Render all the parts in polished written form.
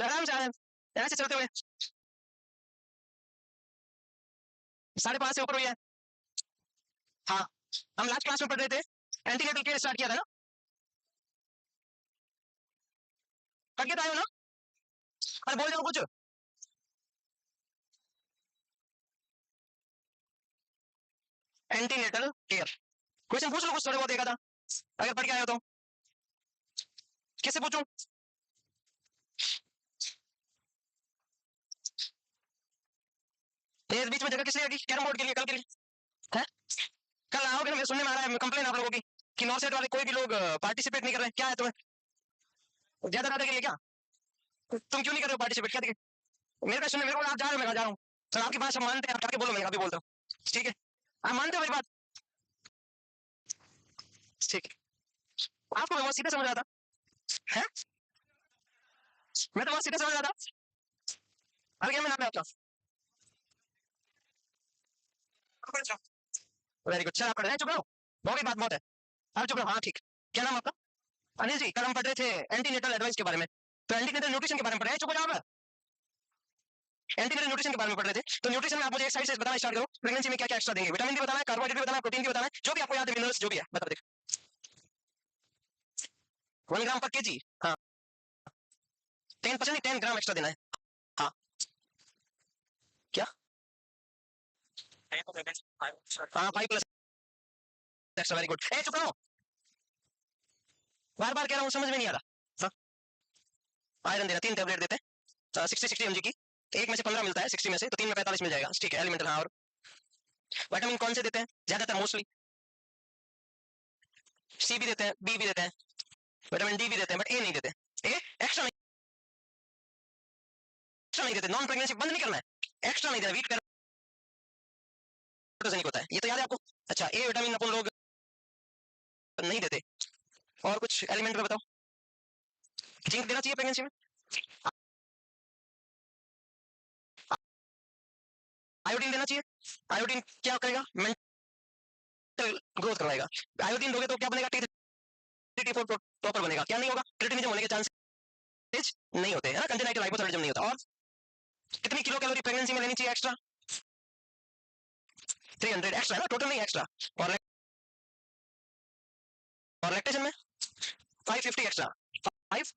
आराम से ऐसे चलते हुए 5.5 से ऊपर हुई है। हाँ, हम लास्ट क्लास में पढ़ रहे थे, एंटीनेटल केयर स्टार्ट किया था ना, पढ़ के तो आए हो ना? अरे बोल जाओ कुछ। एंटीनेटल केयर क्वेश्चन पूछ लो कुछ थोड़े बहुत देखा था, अगर पढ़ के आए हो तो। किससे पूछूं? ये बीच में जगह किस लिए लगी? कैरम बोर्ड के लिए, कल के लिए है? कल आओगे ना? मेरे सुनने में आ रहा है कंप्लेन आप लोगों की कि नॉर्थ साइड वाले कोई भी लोग पार्टिसिपेट नहीं कर रहे। क्या है तुम्हें, ज्यादा डाटा के लिए क्या? तुम क्यों नहीं कर रहे हो पार्टिसिपेट? क्या दिक्कत? मेरे को सुनने, मेरे को आप जा रहे हो, मैं जा रहा हूँ। सर आपकी बात सब मानते हैं, आप जाके बोलो, मैं अभी बोलता हूँ। ठीक है, आप मानते हो मेरी बात? ठीक है, आपको मैं बहुत सीधा समझ रहा था है? मैं तो बहुत सीधा समझ रहा था। अरे क्या मैं नाम है आपका? वेरी गुड, चल आप पढ़ रहे हैं, चुप रहो, हो गई बात, बहुत है, अब चुप रहो। हाँ ठीक, क्या नाम आपका? अनिल जी, कल हम पढ़ रहे थे एंटीनेटल एडवाइस के बारे में, तो एंटीनेटल न्यूट्रिशन के बारे में पढ़ रहे हैं। चुप हो जाओ, एंटीनेटल न्यूट्रिशन के बारे में पढ़ रहे थे। तो न्यूट्रिशन में आप मुझे एक साइड से बताना स्टार्ट करो, प्रेगनेंसी में क्या क्या एक्स्ट्रा देंगे। विटामिन भी बताना है, कार्बोहाइड्रेट भी बताना है, प्रोटीन भी बताना है, जो भी आपको याद है, मिनरल्स जो भी है बता दे। 1 ग्राम पर केजी, हाँ 10% नहीं, 10 ग्राम एक्स्ट्रा देना है। हाँ क्या? हाँ 5+ एक्स्ट्रा, वेरी गुड। ए चुप रहो, बार बार कह रहा हूँ, समझ में नहीं आ रहा। हाँ, आयरन देना, 3 टैबलेट देते हैं 60-60 mg की, एक में से 15 मिलता है 60 में से, तो 3 में 45 मिल जाएगा। ठीक है, एलिमेंटल। हाँ, और विटामिन कौन से देते हैं ज्यादातर? मोस्टली सी भी देते हैं, बी भी देते हैं, विटामिन डी भी देते हैं, बट ए नहीं देते। ए एक्स्ट्रा नहीं, एक्स्ट्रा नहीं देते। नॉन प्रेगनेंसी बंद नहीं करना है, एक्स्ट्रा नहीं देना। वीट कैरोटीनिक होता है, ये तो याद है आपको? अच्छा, ए विटामिन अपन लोग नहीं देते। और कुछ एलिमेंट में बताओ, जिंक देना चाहिए प्रेगनेंसी में? आयोडीन देना चाहिए। आयोडीन क्या करेगा? मेंटल ग्रोथ करवाएगा। आयोडीन दोगे तो क्या बनेगा? T3 T4 प्रॉपर बनेगा। क्या नहीं होगा? क्रिटिनिज्म होने के चांसेस नहीं होते, है ना? कंजेनाइटल हाइपोथायराइडिज्म नहीं होता। और कितनी किलो कैलोरी प्रेगनेंसी में लेनी चाहिए एक्स्ट्रा? 300 एक्स्ट्रा, है ना? टोटल नहीं, एक्स्ट्रा। और लैक्टेशन में 550 एक्स्ट्रा, 5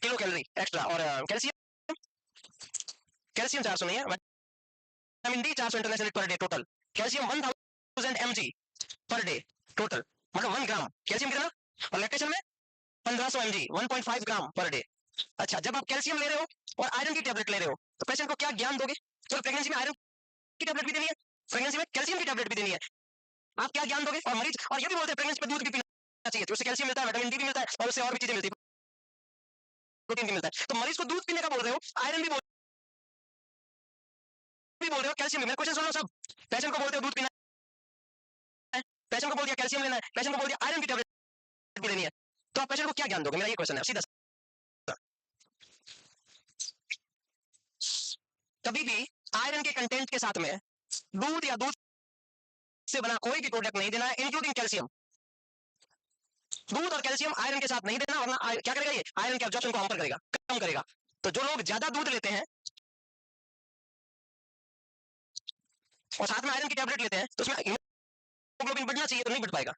किलो कैलोरी एक्स्ट्रा। और कैल्शियम, कैल्शियम 400 नहीं है, vitamin D 400 international per day total. Calcium 1000 mg per day total, मतलब 1 ग्राम कैल्शियम कितना? और लैक्टेशन में 1500 mg, 1.5 ग्राम पर डे। अच्छा, जब आप कैल्शियम ले रहे हो और आयरन की टेबलेट ले रहे हो, तो पेशेंट को क्या ज्ञान दोगे? तो प्रेगनेंसी में आयरन की टेबलेट भी देनी है, प्रेगनेंसी में कैल्शियम की टेबलेट भी देनी है, आप क्या ज्ञान दोगे? और मरीज, और ये भी बोलते हैं प्रेगनेंसी में दूध भी पीना चाहिए, तो उससे कैल्शियम मिलता है, विटामिन डी भी मिलता है, और उससे और भी चीजें मिलती है, प्रोटीन भी मिलता है। तो मरीज को दूध पीने का बोल रहे हो, आयरन भी बोल रहे हो, कैल्शियम भी। मेरा क्वेश्चन सुनो सब, पेशेंट को बोलते हो दूध पीना है, पेशेंट को बोल दिया कैल्शियम लेना है, पेशेंट को बोल दिया आयरन की टेबलेट भी लेनी है, तो आप पेशेंट को क्या ज्ञान दोगे? मेरा ये क्वेश्चन है सीधा। कभी भी आयरन के कंटेंट के साथ में दूध या दूध से बना कोई भी प्रोडक्ट नहीं देना है, इंक्लूडिंग कैल्शियम। दूध और कैल्शियम आयरन के साथ नहीं देना, वरना क्या करेगा? ये आयरन के एब्जॉर्प्शन को hamper करेगा, कम करेगा। तो जो लोग ज्यादा दूध लेते हैं और साथ में आयरन की टेबलेट लेते हैं, तो उसमें हीमोग्लोबिन बढ़ना चाहिए, तो नहीं बढ़ पाएगा।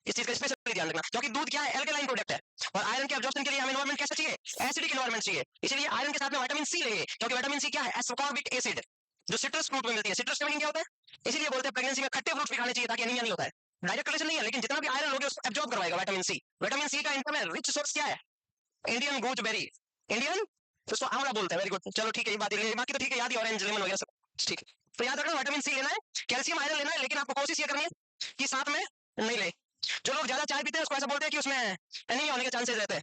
इस चीज का स्पेशली ध्यान रखना, क्योंकि दूध क्या है? एल्कलाइन प्रोडक्ट है, और आयरन के एब्जॉर्प्शन के लिए हमें एनवायरनमेंट कैसा चाहिए? एसिडिक एनवायरनमेंट चाहिए। इसलिए आयरन के साथ में विटामिन सी लेंगे, क्योंकि विटामिन सी क्या है? एस्कॉर्बिक एसिड, जो सिट्रस फ्रूट में मिलती है। सिट्रस का मीनिंग क्या होता है? इसीलिए बोलते हैं प्रेगनेंसी में खट्टे फ्रूट भी खाने चाहिए, ताकि एनीमिया नहीं होता है। डायरेक्ट रिलेशन नहीं है, लेकिन जितना भी आयरन लोगे उसको एब्जॉर्ब करवाएगा विटामिन सी। विटामिन सी का इनकम है, रिच सोर्स क्या है? इंडियन गूजबेरी, इंडियन, तो उसको आंवला बोलते हैं। वेरी गुड, चलो ठीक है, ये बात है, बाकी तो ठीक है, याद ही, ऑरेंज लेमन वगैरह सब ठीक है। तो याद रखना, विटामिन सी लेना है, कैल्शियम आयरन लेना है, लेकिन आपको कोशिश ये करनी है कि साथ में नहीं ले। जो लोग ज्यादा चाय पीते हैं उसको ऐसा बोलते हैं कि उसमें एनीमिया होने के चांसेस रहते हैं,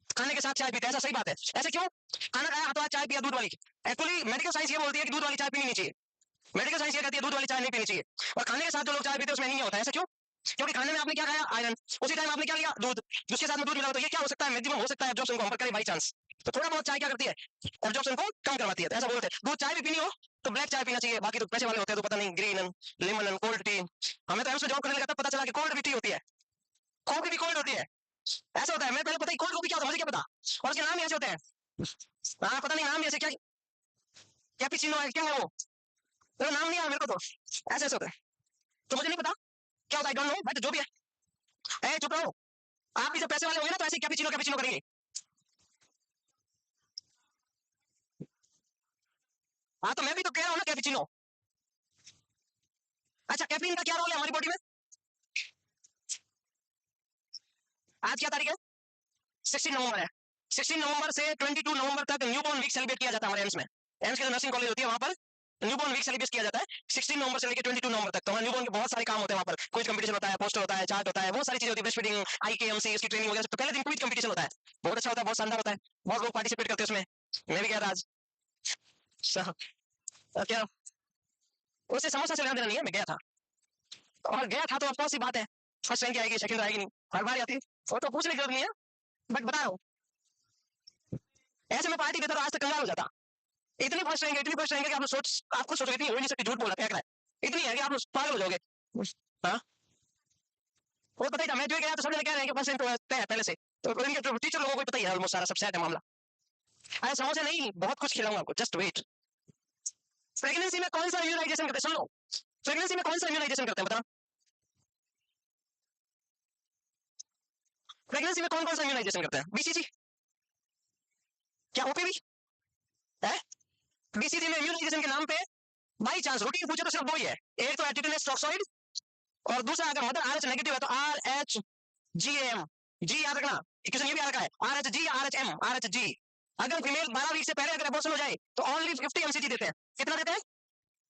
खाने के साथ चाय पीते हैं। ऐसा सही बात है? ऐसे क्यों? खाना खाया, हाथों हाथ चाय पिया दूध वाली। एक्चुअली मेडिकल साइंस ये बोलती है कि दूध वाली चाय पीनी नहीं चाहिए, मेडिकल साइंस ये कहती है दूध वाली चाय नहीं पीनी चाहिए। और खाने के साथ जो लोग चाय पीते हैं उसमें एनीमिया होता है। ऐसा क्यों? क्योंकि खाने में आपने क्या खाया? आयरन, उसी टाइम आपने क्या लिया? दूध, जिसके साथ में दूध मिला, तो ये क्या हो सकता है? मैक्सिमम हो सकता है एब्जॉर्प्शन को hamper करे बाई चांस। तो थोड़ा बहुत चाय क्या करती है? एब्जॉर्प्शन को कम करवाती है। तो ऐसा बोलते हैं दूध चाय भी पीनी हो तो ब्लैक चाय पीना चाहिए, बाकी तो पैसे वाले होते हैं तो पता नहीं, green and lemon and cold T. हमें तो एम्स में जॉब करने लगा तब पता चला कि कोल्ड भी टी होती है, कॉफी भी कोल्ड होती है। ऐसा होता है, मैं पहले पता ही कोल्ड कॉफी क्या होता है मुझे क्या पता, और उसके नाम ही ऐसे होते हैं। हाँ पता नहीं नाम, ऐसे क्या कैपेचिनो है, क्या है वो, तो नाम नहीं आया मेरे को, तो ऐसे ऐसे होता है, तो मुझे नहीं पता क्या होता है, आई डोंट नो, बट जो भी है, ए चुप रहो। आप भी जब पैसे वाले होंगे ना तो ऐसे कैपेचिनो कैपेचिनो करेंगे। हाँ तो मैं भी तो कह रहा हूँ ना कैपेचिनो। अच्छा कैफीन का क्या रोल है हमारी बॉडी में? आज क्या तारीख है? 16 नवंबर है। 16 नवंबर से 22 नवंबर तक न्यूबॉर्न वीक सेलिब्रेट किया जाता है हमारे एम्स में। एम्स के जो नर्सिंग कॉलेज होती है वहां पर न्यूबॉर्न वीक सेलिब्रेट किया जाता है 16 नवंबर से लेकर 22 नवंबर तक। तो हमारे न्यूबॉर्न के बहुत सारे काम होते हैं वहां पर, क्विज कंपटीशन होता है, पोस्टर होता है, चार्ट होता है, बहुत सारी चीजें होती है, ब्रेस्ट फीडिंग, आईकेएमसी, उसकी ट्रेनिंग वगैरह। तो पहले दिन क्विज कंपटीशन होता है, बहुत अच्छा होता है, बहुत शानदार होता है, बहुत लोग पार्टिसिपेट करते हैं उसमें, मैं भी गया था आज। क्या उससे समोसा से लेना देना नहीं है, मैं गया था, और गया था तो ऑफकोर्स ही बात है, फर्स्ट रैंक आएगी, सेकंड आएगी नहीं, हर बार आती है, वो तो पूछने की जरूरत नहीं है, बट बता रहा हूँ ऐसे में पार्टी देता तो आज तक कंगाल हो जाता। इतनी फर्स्ट रैंक है कि आप लोग सोच, आप खुद सोचोगे, इतनी हो ही नहीं सकती, झूठ बोला फेंक रहा है, इतनी है कि आप लोग पागल हो जाओगे। हाँ वो पता ही था, मैं जो गया तो सब जने कह रहे हैं कि फर्स्ट रैंक तो तय है पहले से, तो इनके टीचर लोगों को पता ही है ऑलमोस्ट सारा, सब सेट है मामला। अरे समोसे नहीं, बहुत कुछ खिलाऊंगा आपको, जस्ट वेट। प्रेगनेंसी में कौन सा इम्यूनाइजेशन करते हैं, सुन लो, प्रेगनेंसी में कौन सा इम्यूनाइजेशन करते हैं बता, प्रेगनेंसी में कौन कौन सा इम्यूनाइजेशन करते हैं? बीसीजी, क्या ओपीवी है? बीसीजी में इम्यूनाइजेशन के नाम पे बाई चांस रूटीन पूछे तो सिर्फ दो ही है, एक तो टिटेनस टॉक्सॉइड, और दूसरा अगर मदर आरएच नेगेटिव है तो RHGAM, जी याद रखना, क्वेश्चन ये भी आ रखा है, RHG या RHM, RHG। अगर फीमेल 12 वीक से पहले अगर एबॉर्शन हो जाए तो ओनली 50 एमसीजी देते हैं, कितना देते हैं?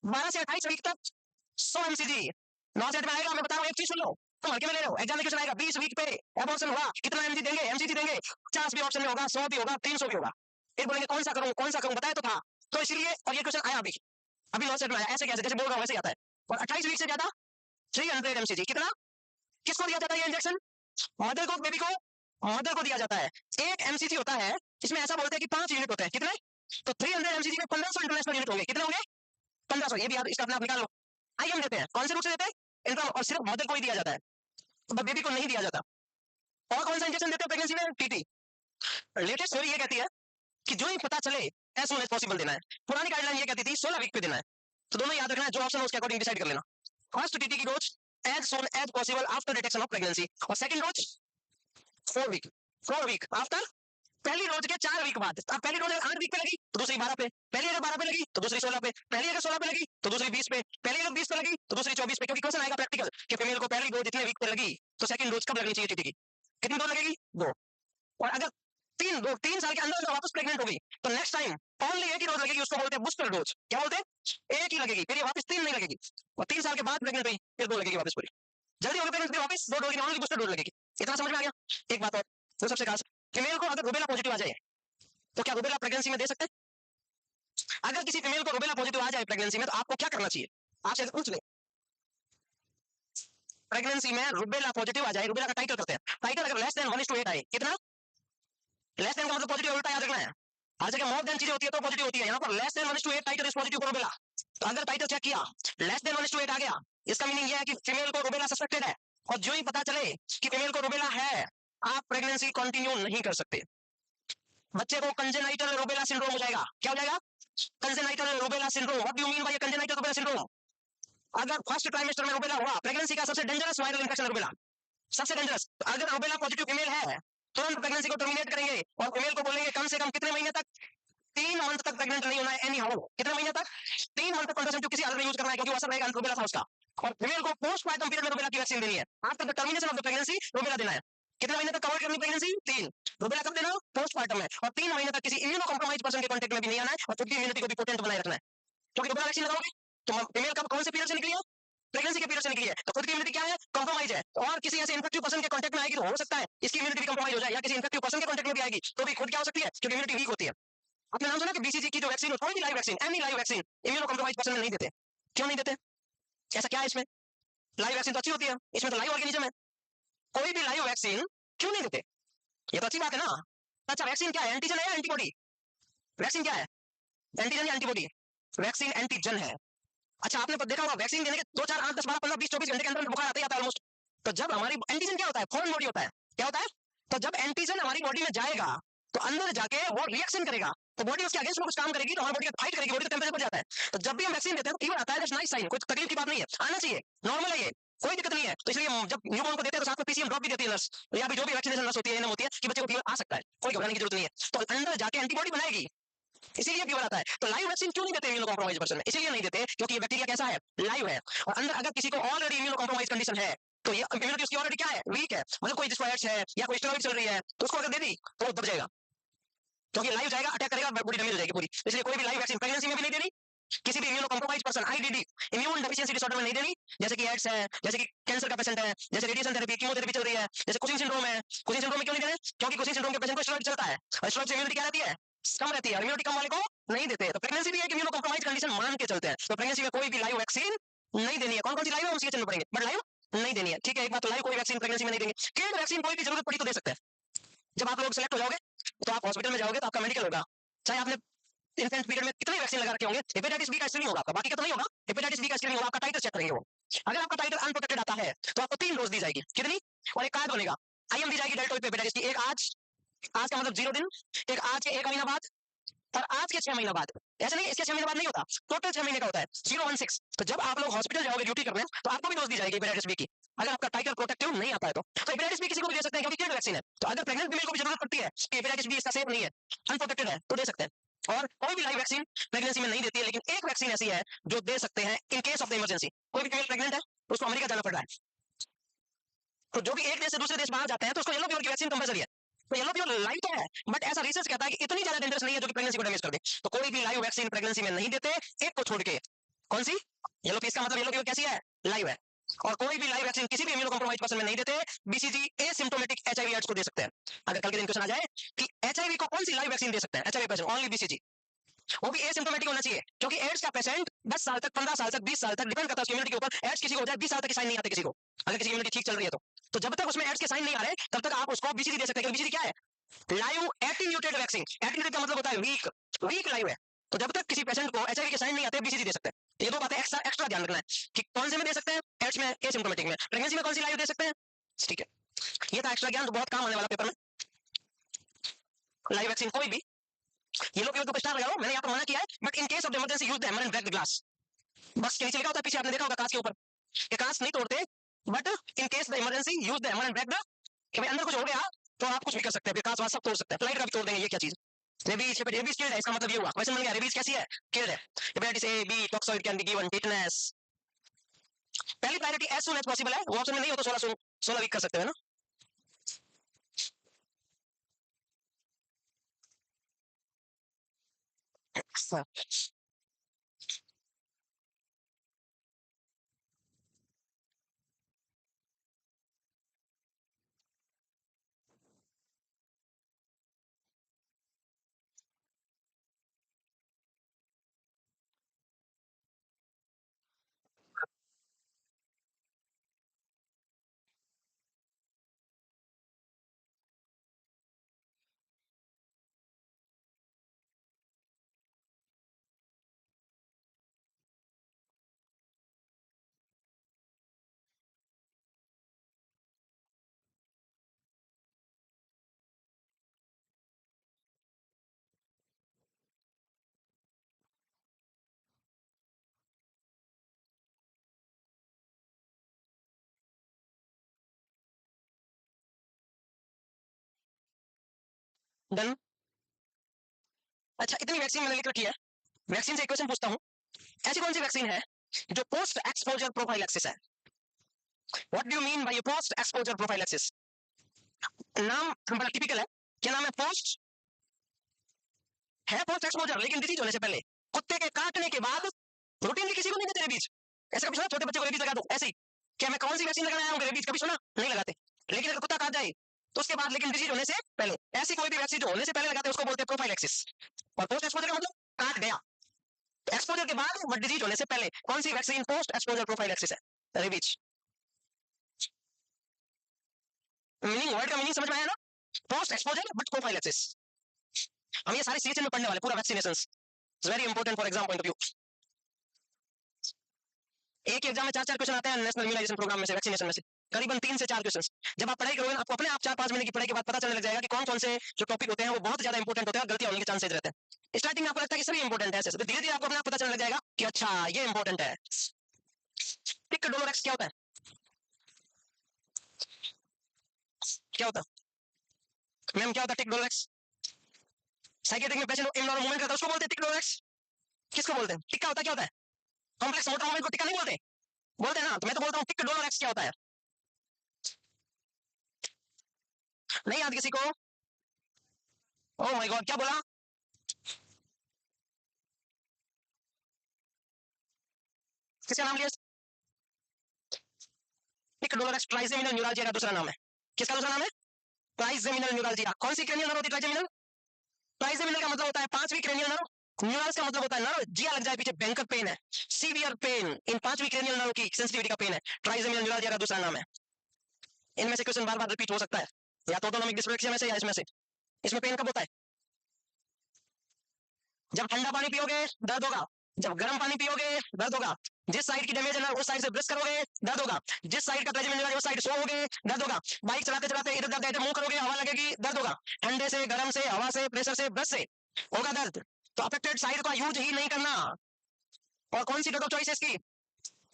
12 से 28 वीक तक 100 एमसीजी। 9 सेट में आएगा, मैं बता रहा हूँ एक चीज सुन लो, तुम हल्के में ले रहे हो, एग्जाम में क्वेश्चन आएगा 20 वीक पे एबॉर्शन हुआ, कितना एमजी देंगे 50 भी ऑप्शन में होगा, 100 भी होगा, 300 भी होगा, फिर बोलेंगे कौन सा करूं बताया तो था, तो इसलिए, और ये क्वेश्चन आया अभी अभी 9 सेट में आया, ऐसे कैसे, जैसे बोल रहा हूँ वैसे आता है। और 28 वीक से ज्यादा 300 एमसीजी, कितना, किसको दिया जाता है ये इंजेक्शन? मदर को, बेबी को, मदर को दिया जाता है। एक एमसीजी होता है, इसमें ऐसा बोलते हैं कि 5 यूनिट होते हैं, कितने? तो 300 एमसीजी में 1500 इंटरनेशनल यूनिट होंगे, कितने होंगे? 1500, ये भी याद, इसका अपना निकाल लो। आईएम देते हैं, कौन से रूप से देते हैं? इनका, और सिर्फ मदर को ही दिया जाता है, तो बेबी को नहीं दिया जाता। और कौन सा इंजेक्शन देते हैं प्रेगनेंसी में? टीटी। लेटेस्ट थ्योरी ये कहती है कि जो ही पता चले एज सुन एज पॉसिबल देना है, पुरानी गाइडलाइन ये कहती थी 16 वीक पे देना है, तो दोनों याद रखना है, जो ऑप्शन है उसके अकॉर्डिंग डिसाइड कर लेना। फर्स्ट टीटी की dose as soon as possible after detection of pregnancy, और सेकंड डोज 4 वीक आफ्टर, पहली डोज के 4 वीक बाद। अब पहली डोज 8 वीक पे लगी तो दूसरी 12 पे, पहली अगर 12 पे लगी तो दूसरी 16 पे, पहली अगर 16 पे लगी तो दूसरी 20 पे, पहली अगर 20 पे लगी तो दूसरी 24 पे, क्योंकि क्वेश्चन आएगा प्रैक्टिकल कि फीमेल को पहली डोज इतने वीक पे लगी तो सेकंड डोज कब लगनी चाहिए टीटी की, कितनी डोज लगेगी? 2। और अगर 3 साल के अंदर अंदर वापस प्रेग्नेंट हो गई तो नेक्स्ट टाइम ओनली एक ही डोज लगेगी, उसको बोलते हैं बूस्टर डोज। क्या बोलते हैं? एक ही लगेगी, फिर ये वापस 3 नहीं लगेगी, और 3 साल के बाद प्रेग्नेंट हुई फिर 2 लगेगी वापस पूरी, जल्दी होगी प्रेग्नेंट वापस 2 डोज, ओनली बूस्टर डोज लगेगी। इतना समझ में आ गया? एक बात और, तो सबसे खास, फीमेल को अगर रुबेला पॉजिटिव आ जाए तो क्या रुबेला प्रेगनेंसी में दे सकते हैं? अगर किसी फीमेल को रुबेला पॉजिटिव आ जाए प्रेगनेंसी में तो आपको क्या करना चाहिए? आपसे पूछ ले, प्रेगनेंसी में रुबेला पॉजिटिव आ जाए, रुबेला का टाइटल करते हैं, टाइटल अगर लेस देन 1:8 आए, कितना लेस देन का मतलब पॉजिटिव, उल्टा याद रखना है, हर जगह मोर देन चीजें होती है तो पॉजिटिव होती है, यहाँ पर less than 1:8 title is positive for rubella. तो अगर टाइटल चेक किया लेस देन 1:8 आ गया, इसका मीनिंग ये है कि फीमेल को रुबेला सस्पेक्टेड है, और जो ही पता चले कि फीमेल को रुबेला है, आप प्रेगनेंसी कंटिन्यू नहीं कर सकते। बच्चे को कंजेनाइटल रुबेला सिंड्रोम हो जाएगा। क्या हो जाएगा? Congenital rubella syndrome. What do you mean by congenital rubella syndrome? अगर फर्स्ट ट्राइमेस्टर में रुबेला हुआ, प्रेगनेंसी का सबसे डेंजरस वायरल इंफेक्शन रुबेला, सबसे डेंजरस। अगर रुबेला पॉजिटिव फीमेल है तुरंत प्रेगनेंसी को टर्मिनेट करेंगे, और फीमेल को बोलेंगे कम से कम कितने महीने तक? 3 मंथ तक प्रेग्नेंट नहीं होना है एनी हाउ। कितने महीने तक? 3 मंथ तक कॉन्ट्रासेप्टिव किसी अलग यूज करना है, क्योंकि वो असर रहेगा रुबेला था उसका। और फीमेल को पोस्टमार्टम पीरियड में रुबेला की वैक्सीन देनी है, after the termination of the pregnancy rubella देना है। कितने महीने तक कवर करनी प्रेगनेंसी? 3। रुबेला कब देना? पोस्टमार्टम में। और 3 महीने तक किसी इम्यूनो कॉम्प्रोमाइज पर्सन के कांटेक्ट में भी नहीं आना है, और खुद की इम्यूनिटी को भी पोटेंट बनाए रखना है, क्योंकि रुबेला वैक्सीन लगाओगे तो फीमेल कब कौन से पीरियड से निकली है? प्रेगनेंसी के पीरियड से निकली है, तो खुद की इम्यूनिटी क्या है? कॉम्प्रोमाइज है, और किसी ऐसे इन्फेक्टिव पर्सन के कांटेक्ट में आएगी तो हो सकता है इसकी इम्यूनिटी भी कॉम्प्रोमाइज हो जाए, या किसी इन्फेक्टिव पर्सन के कांटेक्ट में भी आएगी तो भी खुद क्या हो सकती है, क्योंकि इम्यूनिटी वीक होती है। आपने नाम सुना कि बीसीजी की जो वैक्सीन, कोई भी live vaccine, any live vaccine immuno compromise person में नहीं देते? क्यों नहीं देते? ऐसा क्या है इसमें? लाइव वैक्सीन तो अच्छी होती है, इसमें तो लाइव ऑर्गेनिज्म है, कोई भी लाइव वैक्सीन क्यों नहीं देते? ये तो अच्छी बात है ना। अच्छा वैक्सीन क्या है? एंटीजन है या एंटीबॉडी? वैक्सीन क्या है? एंटीजन या एंटीबॉडी? वैक्सीन एंटीजन है। अच्छा आपने तो देखा होगा वैक्सीन देने के 2 4 8 10 12 15 20 24 घंटे के अंदर बुखार आता ही आता है ऑलमोस्ट। तो जब हमारी एंटीजन क्या होता है? फॉरेन बॉडी होता है। क्या होता है? तो जब एंटीजन हमारी बॉडी में जाएगा तो अंदर जाके वो रिएक्शन करेगा, तो बॉडी उसके अगेंस्ट में कुछ काम करेगी, तो हमारी बॉडी फाइट करेगी, बॉडी का टेम्परेचर बढ़ जाता है। तो जब भी हम वैक्सीन देते हैं तो फीवर आता है, दैट्स नाइस साइन, कोई तकलीफ की बात नहीं है, आना चाहिए, नॉर्मल है ये, कोई दिक्कत नहीं है। तो इसलिए जब न्यूबॉर्न को देते हैं तो साथ में पीसीएम ड्रॉप भी देती है नर्स, या भी जो भी वैक्सीनेशन नर्स होती है, होती है कि बच्चे को फीवर आ सकता है, कोई घबराने की जरूरत नहीं है, तो अंदर जाके एंटीबॉडी बनाएगी, इसीलिए फीवर आता है। तो लाइव वैक्सीन क्यों नहीं देते इम्यूनो कॉम्प्रोमाइज पर्सन में? इसीलिए नहीं देते क्योंकि ये बैक्टीरिया कैसा है, लाइव है, और अंदर अगर किसी को ऑलरेडी इम्यूनो कॉम्प्रोमाइज कंडीशन है तो ये इम्यूनिटी उसकी ऑलरेडी क्या है, वीक है, मतलब कोई डिस्ट्रॉयर्स है या कोई स्टेरॉइड चल रही है, तो उसको अगर दे दी तो वो दब जाएगा, क्योंकि लाइव जाएगा, अटैक करेगा, बॉडी डैमेज हो जाएगी पूरी। इसलिए कोई भी लाइव वैक्सीन प्रेगनेंसी में भी नहीं देनी, किसी भी immuno compromise person IDD immune deficiency disorder में नहीं देनी, जैसे कि एड्स है, जैसे कि कैंसर का पेशेंट है, जैसे रेडिएशन थेरेपी, कीमोथेरेपी चल रही है, जैसे कुशिंग सिंड्रोम है। कुशिंग सिंड्रोम में क्यों नहीं देना? क्योंकि कुशिंग सिंड्रोम के पेशेंट को स्टेरॉइड चलता है, और स्टेरॉइड से इम्यूनिटी क्या रहती है, कम रहती है, और इम्यूनिटी कम वाले को नहीं देते। तो प्रेगनेंसी भी एक इम्यूनो कॉम्प्रोमाइज कंडीशन मान के चलते हैं, तो प्रेगनेंसी में कोई भी लाइव वैक्सीन नहीं देनी है। कौन कौन सी लाइव है हम सीएचएन में पढ़ेंगे, बट लाइव नहीं देनी है, ठीक है। एक बात, तो लाइव कोई वैक्सीन प्रेगनेंसी में नहीं देंगे। किल्ड वैक्सीन कोई भी जरूरत पड़ी तो दे सकते हैं। जब आप लोग सेलेक्ट हो जाओगे तो आप हॉस्पिटल में जाओगे तो आपका मेडिकल होगा, चाहे आपने इन्फेंट पीरियड में कितने वैक्सीन लगा रखे होंगे, हेपेटाइटिस बी का स्क्रीनिंग होगा आपका, बाकी का तो नहीं होगा, हेपेटाइटिस बी का स्क्रीनिंग होगा, आपका टाइटर चेक करेंगे वो। अगर आपका टाइटर अनप्रोटेक्टेड आता है तो आपको 3 डोज दी जाएगी, कितनी, और एक कार्ड बनेगा, आईएम दी जाएगी डेल्टोइड पे हेपेटाइटिस की, एक आज, आज का मतलब 0 दिन, एक आज के 1 महीना बाद, और आज के 6 महीना बाद। ऐसा नहीं इसके 6 महीने बाद नहीं होता, टोटल 6 महीने का होता है, 016। तो जब आप लोग हॉस्पिटल जाओगे ड्यूटी करने तो आपको भी डोज दी जाएगी हेपेटाइटिस बी की, अगर आपका टाइटर प्रोटेक्टिव नहीं आता है तो हेपेटाइटिस बी किसी को भी दे सकते हैं क्योंकि किल्ड वैक्सीन है। तो अगर प्रेग्नेंट फीमेल को भी जरूरत पड़ती है कि हेपेटाइटिस बी इसका सेफ नहीं है, अनप्रोटेक्टेड है, तो दे सकते हैं। और कोई भी लाइव वैक्सीन प्रेगनेंसी में नहीं देती है, लेकिन एक वैक्सीन ऐसी है जो दे सकते हैं इन केस ऑफ द इमरजेंसी। कोई भी फीमेल प्रेग्नेंट है तो उसको अमेरिका जाना पड़ रहा है, तो जो भी एक देश से दूसरे देश बाहर जाते हैं तो उसको येलो फीवर की वैक्सीन कंपलसरी है। तो येलो फीवर लाइव तो है, बट ऐसा रिसर्च कहता है कि इतनी ज्यादा डेंजरस नहीं है जो कि प्रेगनेंसी को डैमेज कर दे, तो कोई भी लाइव वैक्सीन प्रेगनेंसी में नहीं देते, एक को छोड़ के। कौन सी? येलो फीवर का मतलब येलो फीवर कैसी है, लाइव है। और कोई भी लाइव वैक्सीन किसी भी इम्यूनो कॉम्प्रोमाइज पर्सन में नहीं देते। बीसीजी एसिम्प्टोमेटिक एचआईवी एड्स को दे सकते हैं। अगर कल के दिन क्वेश्चन आ जाए कि एचआईवी को कौन सी लाइव वैक्सीन दे सकते हैं, एचआईवी पेशेंट ओनली बीसीजी, वो भी एसिम्प्टोमेटिक होना चाहिए, क्योंकि एड्स का पेशेंट 10 साल तक, 15 साल तक, 20 साल तक डिपेंड करता है उसकी इम्यूनिटी के ऊपर। एड्स किसी को हो जाए 20 साल तक के साइन नहीं आते किसी को, अगर किसी की इम्यूनिटी ठीक चल रही है तो जब तक उसमें एड्स के साइन नहीं आ रहे तब तक आप उसको बीसीजी दे सकते हैं। बीसीजी क्या है, लाइव एटीन्यूटेड वैक्सीन। एटीन्यूटेड का मतलब होता है वीक, वीक लाइव है। तो जब तक किसी पेशेंट को एचआईवी के साइन नहीं आते बीसीजी दे सकते हैं। ये दो बातें एक्स्ट्रा एक्स्ट्रा ध्यान रखना है कि कौन से में दे सकते हैं, एड्स में, एसिम्प्टोमेटिक में। प्रेगनेंसी में कौन सी लाइव दे सकते हैं, ठीक है। ये था एक्स्ट्रा ज्ञान, तो बहुत काम आने वाला पेपर में। लाइव वैक्सीन कोई भी, ये लोग को स्टार लगाओ, मैंने यहाँ पर मना किया है, but in case of emergency use the hammer and break the glass. Bus के नीचे लिखा होता है, पीछे आपने देखा होगा कांच के ऊपर, ये कांच नहीं तोड़ते, but in case the emergency use the hammer and break the, कि भाई अंदर कुछ हो गया तो आप कुछ भी कर सकते हैं, फिर कांच वाच सब तोड़ सकते हैं, फ्लाइट का भी तोड़ देंगे, ये क्या चीज। रेबीज, रेबीज किल्ड है, इसका मतलब ये हुआ, क्वेश्चन बन गया, रेबीज कैसी है, किल्ड है। Hepatitis A B toxoid can be given, tetanus. पहली priority as soon as possible है, वो ऑप्शन में नहीं हो तो 16 वीक कर सकते हैं ना। डन। अच्छा, इतनी वैक्सीन मैंने लिख रखी है, वैक्सीन से एक क्वेश्चन पूछता हूँ, ऐसी कौन सी वैक्सीन है जो पोस्ट एक्सपोजर प्रोफाइलैक्सिस है? What do you mean by post exposure prophylaxis? नाम बड़ा टिपिकल है, क्या नाम है, पोस्ट है, पोस्ट एक्सपोजर, लेकिन डिजीज होने से पहले, कुत्ते के काटने के बाद। रूटीनली किसी को नहीं देते रेबीज, ऐसा कभी सुना छोटे बच्चे को रेबीज लगा दो ऐसे ही? क्या मैं कौन सी वैक्सीन लगाने आया हूँ रेबीज, कभी सुना नहीं लगाते। लेकिन अगर कुत्ता काट जाए तो उसके बाद, लेकिन डिजीज होने से पहले, ऐसी कोई भी वैक्सीन जो होने से पहले लगाते हैं उसको बोलते हैं प्रोफाइलैक्सिस। और पोस्ट एक्सपोजर का मतलब काट गया, एक्सपोजर के बाद बट डिजीज होने से पहले। कौन सी वैक्सीन पोस्ट एक्सपोजर प्रोफाइलैक्सिस है? रेबीज। मीनिंग, वर्ड का मीनिंग समझ में आया ना, पोस्ट एक्सपोजर बट प्रोफाइलैक्सिस। हम ये सारे सीएचएन में पढ़ने वाले, पूरा vaccinations, very important for exam point of view. एक एग्जाम में 4 क्वेश्चन आते हैं नेशनल इम्यूनाइजेशन प्रोग्राम में से, वैक्सीनेशन में से, करीबन 3 से 4 क्वेश्चन। जब आप पढ़ाई करोगे आपको अपने आप 4-5 महीने की पढ़ाई के बाद पता चलने लग जाएगा कि कौन कौन से जो टॉपिक होते हैं वो बहुत ज्यादा इंपॉर्टेंट होते हैं और गलतियां होने के चांसेस रहते हैं। स्टार्टिंग में आपको लगता है कि सभी इंपॉर्टेंट है, ऐसे धीरे धीरे आपको अपने आप पता चलने लग जाएगा कि अच्छा ये इंपॉर्टेंट है। टिक डोलोर एक्स क्या होता है? क्या होता है मैम, क्या होता है टिक डोलोर एक्स? साइकेट्रिक में पेशेंट इमोरल मूवमेंट करता है उसको बोलते हैं टिक डोलोर एक्स। किसको बोलते हैं? टिक्का होता है, क्या होता है? कॉम्प्लेक्स मोटर मूवमेंट को टिक्का नहीं बोलते? बोलते हैं ना, तो मैं तो बोलता हूँ टिक डोलोर एक्स क्या होता है? नहीं याद किसी को? ओह माय गॉड, क्या बोला? किसका नाम लिया? टिक डोलोर एक्स ट्राइजेमिनल न्यूरालजिया का दूसरा नाम है। किसका दूसरा नाम है? Trigeminal neuralgia. कौन सी क्रेनियल नर्व होती है ट्राइजेमिनल? ट्राइजेमिनल का मतलब होता है पांचवी क्रेनियल नर्व। न्यूरल्स का मतलब होता है नर्व, जिया लग जाए पीछे भयंकर पेन है, सीवियर पेन, इन पांचवी क्रेनियल नर्व की सेंसिटिविटी का पेन है, ट्राइजेमिनल न्यूरालजिया का दूसरा नाम है। इनमें से क्वेश्चन बार बार रिपीट हो सकता है, या तो ऑटोनोमिक डिस्लेक्सिया में से या इसमें से। इसमें पेन कब होता है? जब ठंडा पानी पियोगे दर्द होगा, जब गर्म पानी पियोगे दर्द होगा, जिस साइड की डैमेज है ना उस साइड से ब्रश करोगे दर्द होगा, जिस साइड का ट्रेजेमिनल है उस साइड सोओगे दर्द होगा, बाइक चलाते चलाते इधर उधर मुंह करोगे हवा लगेगी दर्द होगा, ठंडे से गर्म से हवा से प्रेशर से ब्रश से होगा दर्द। तो अफेक्टेड साइड का यूज ही नहीं करना। और कौन सी ड्रग ऑफ चॉइस है इसकी?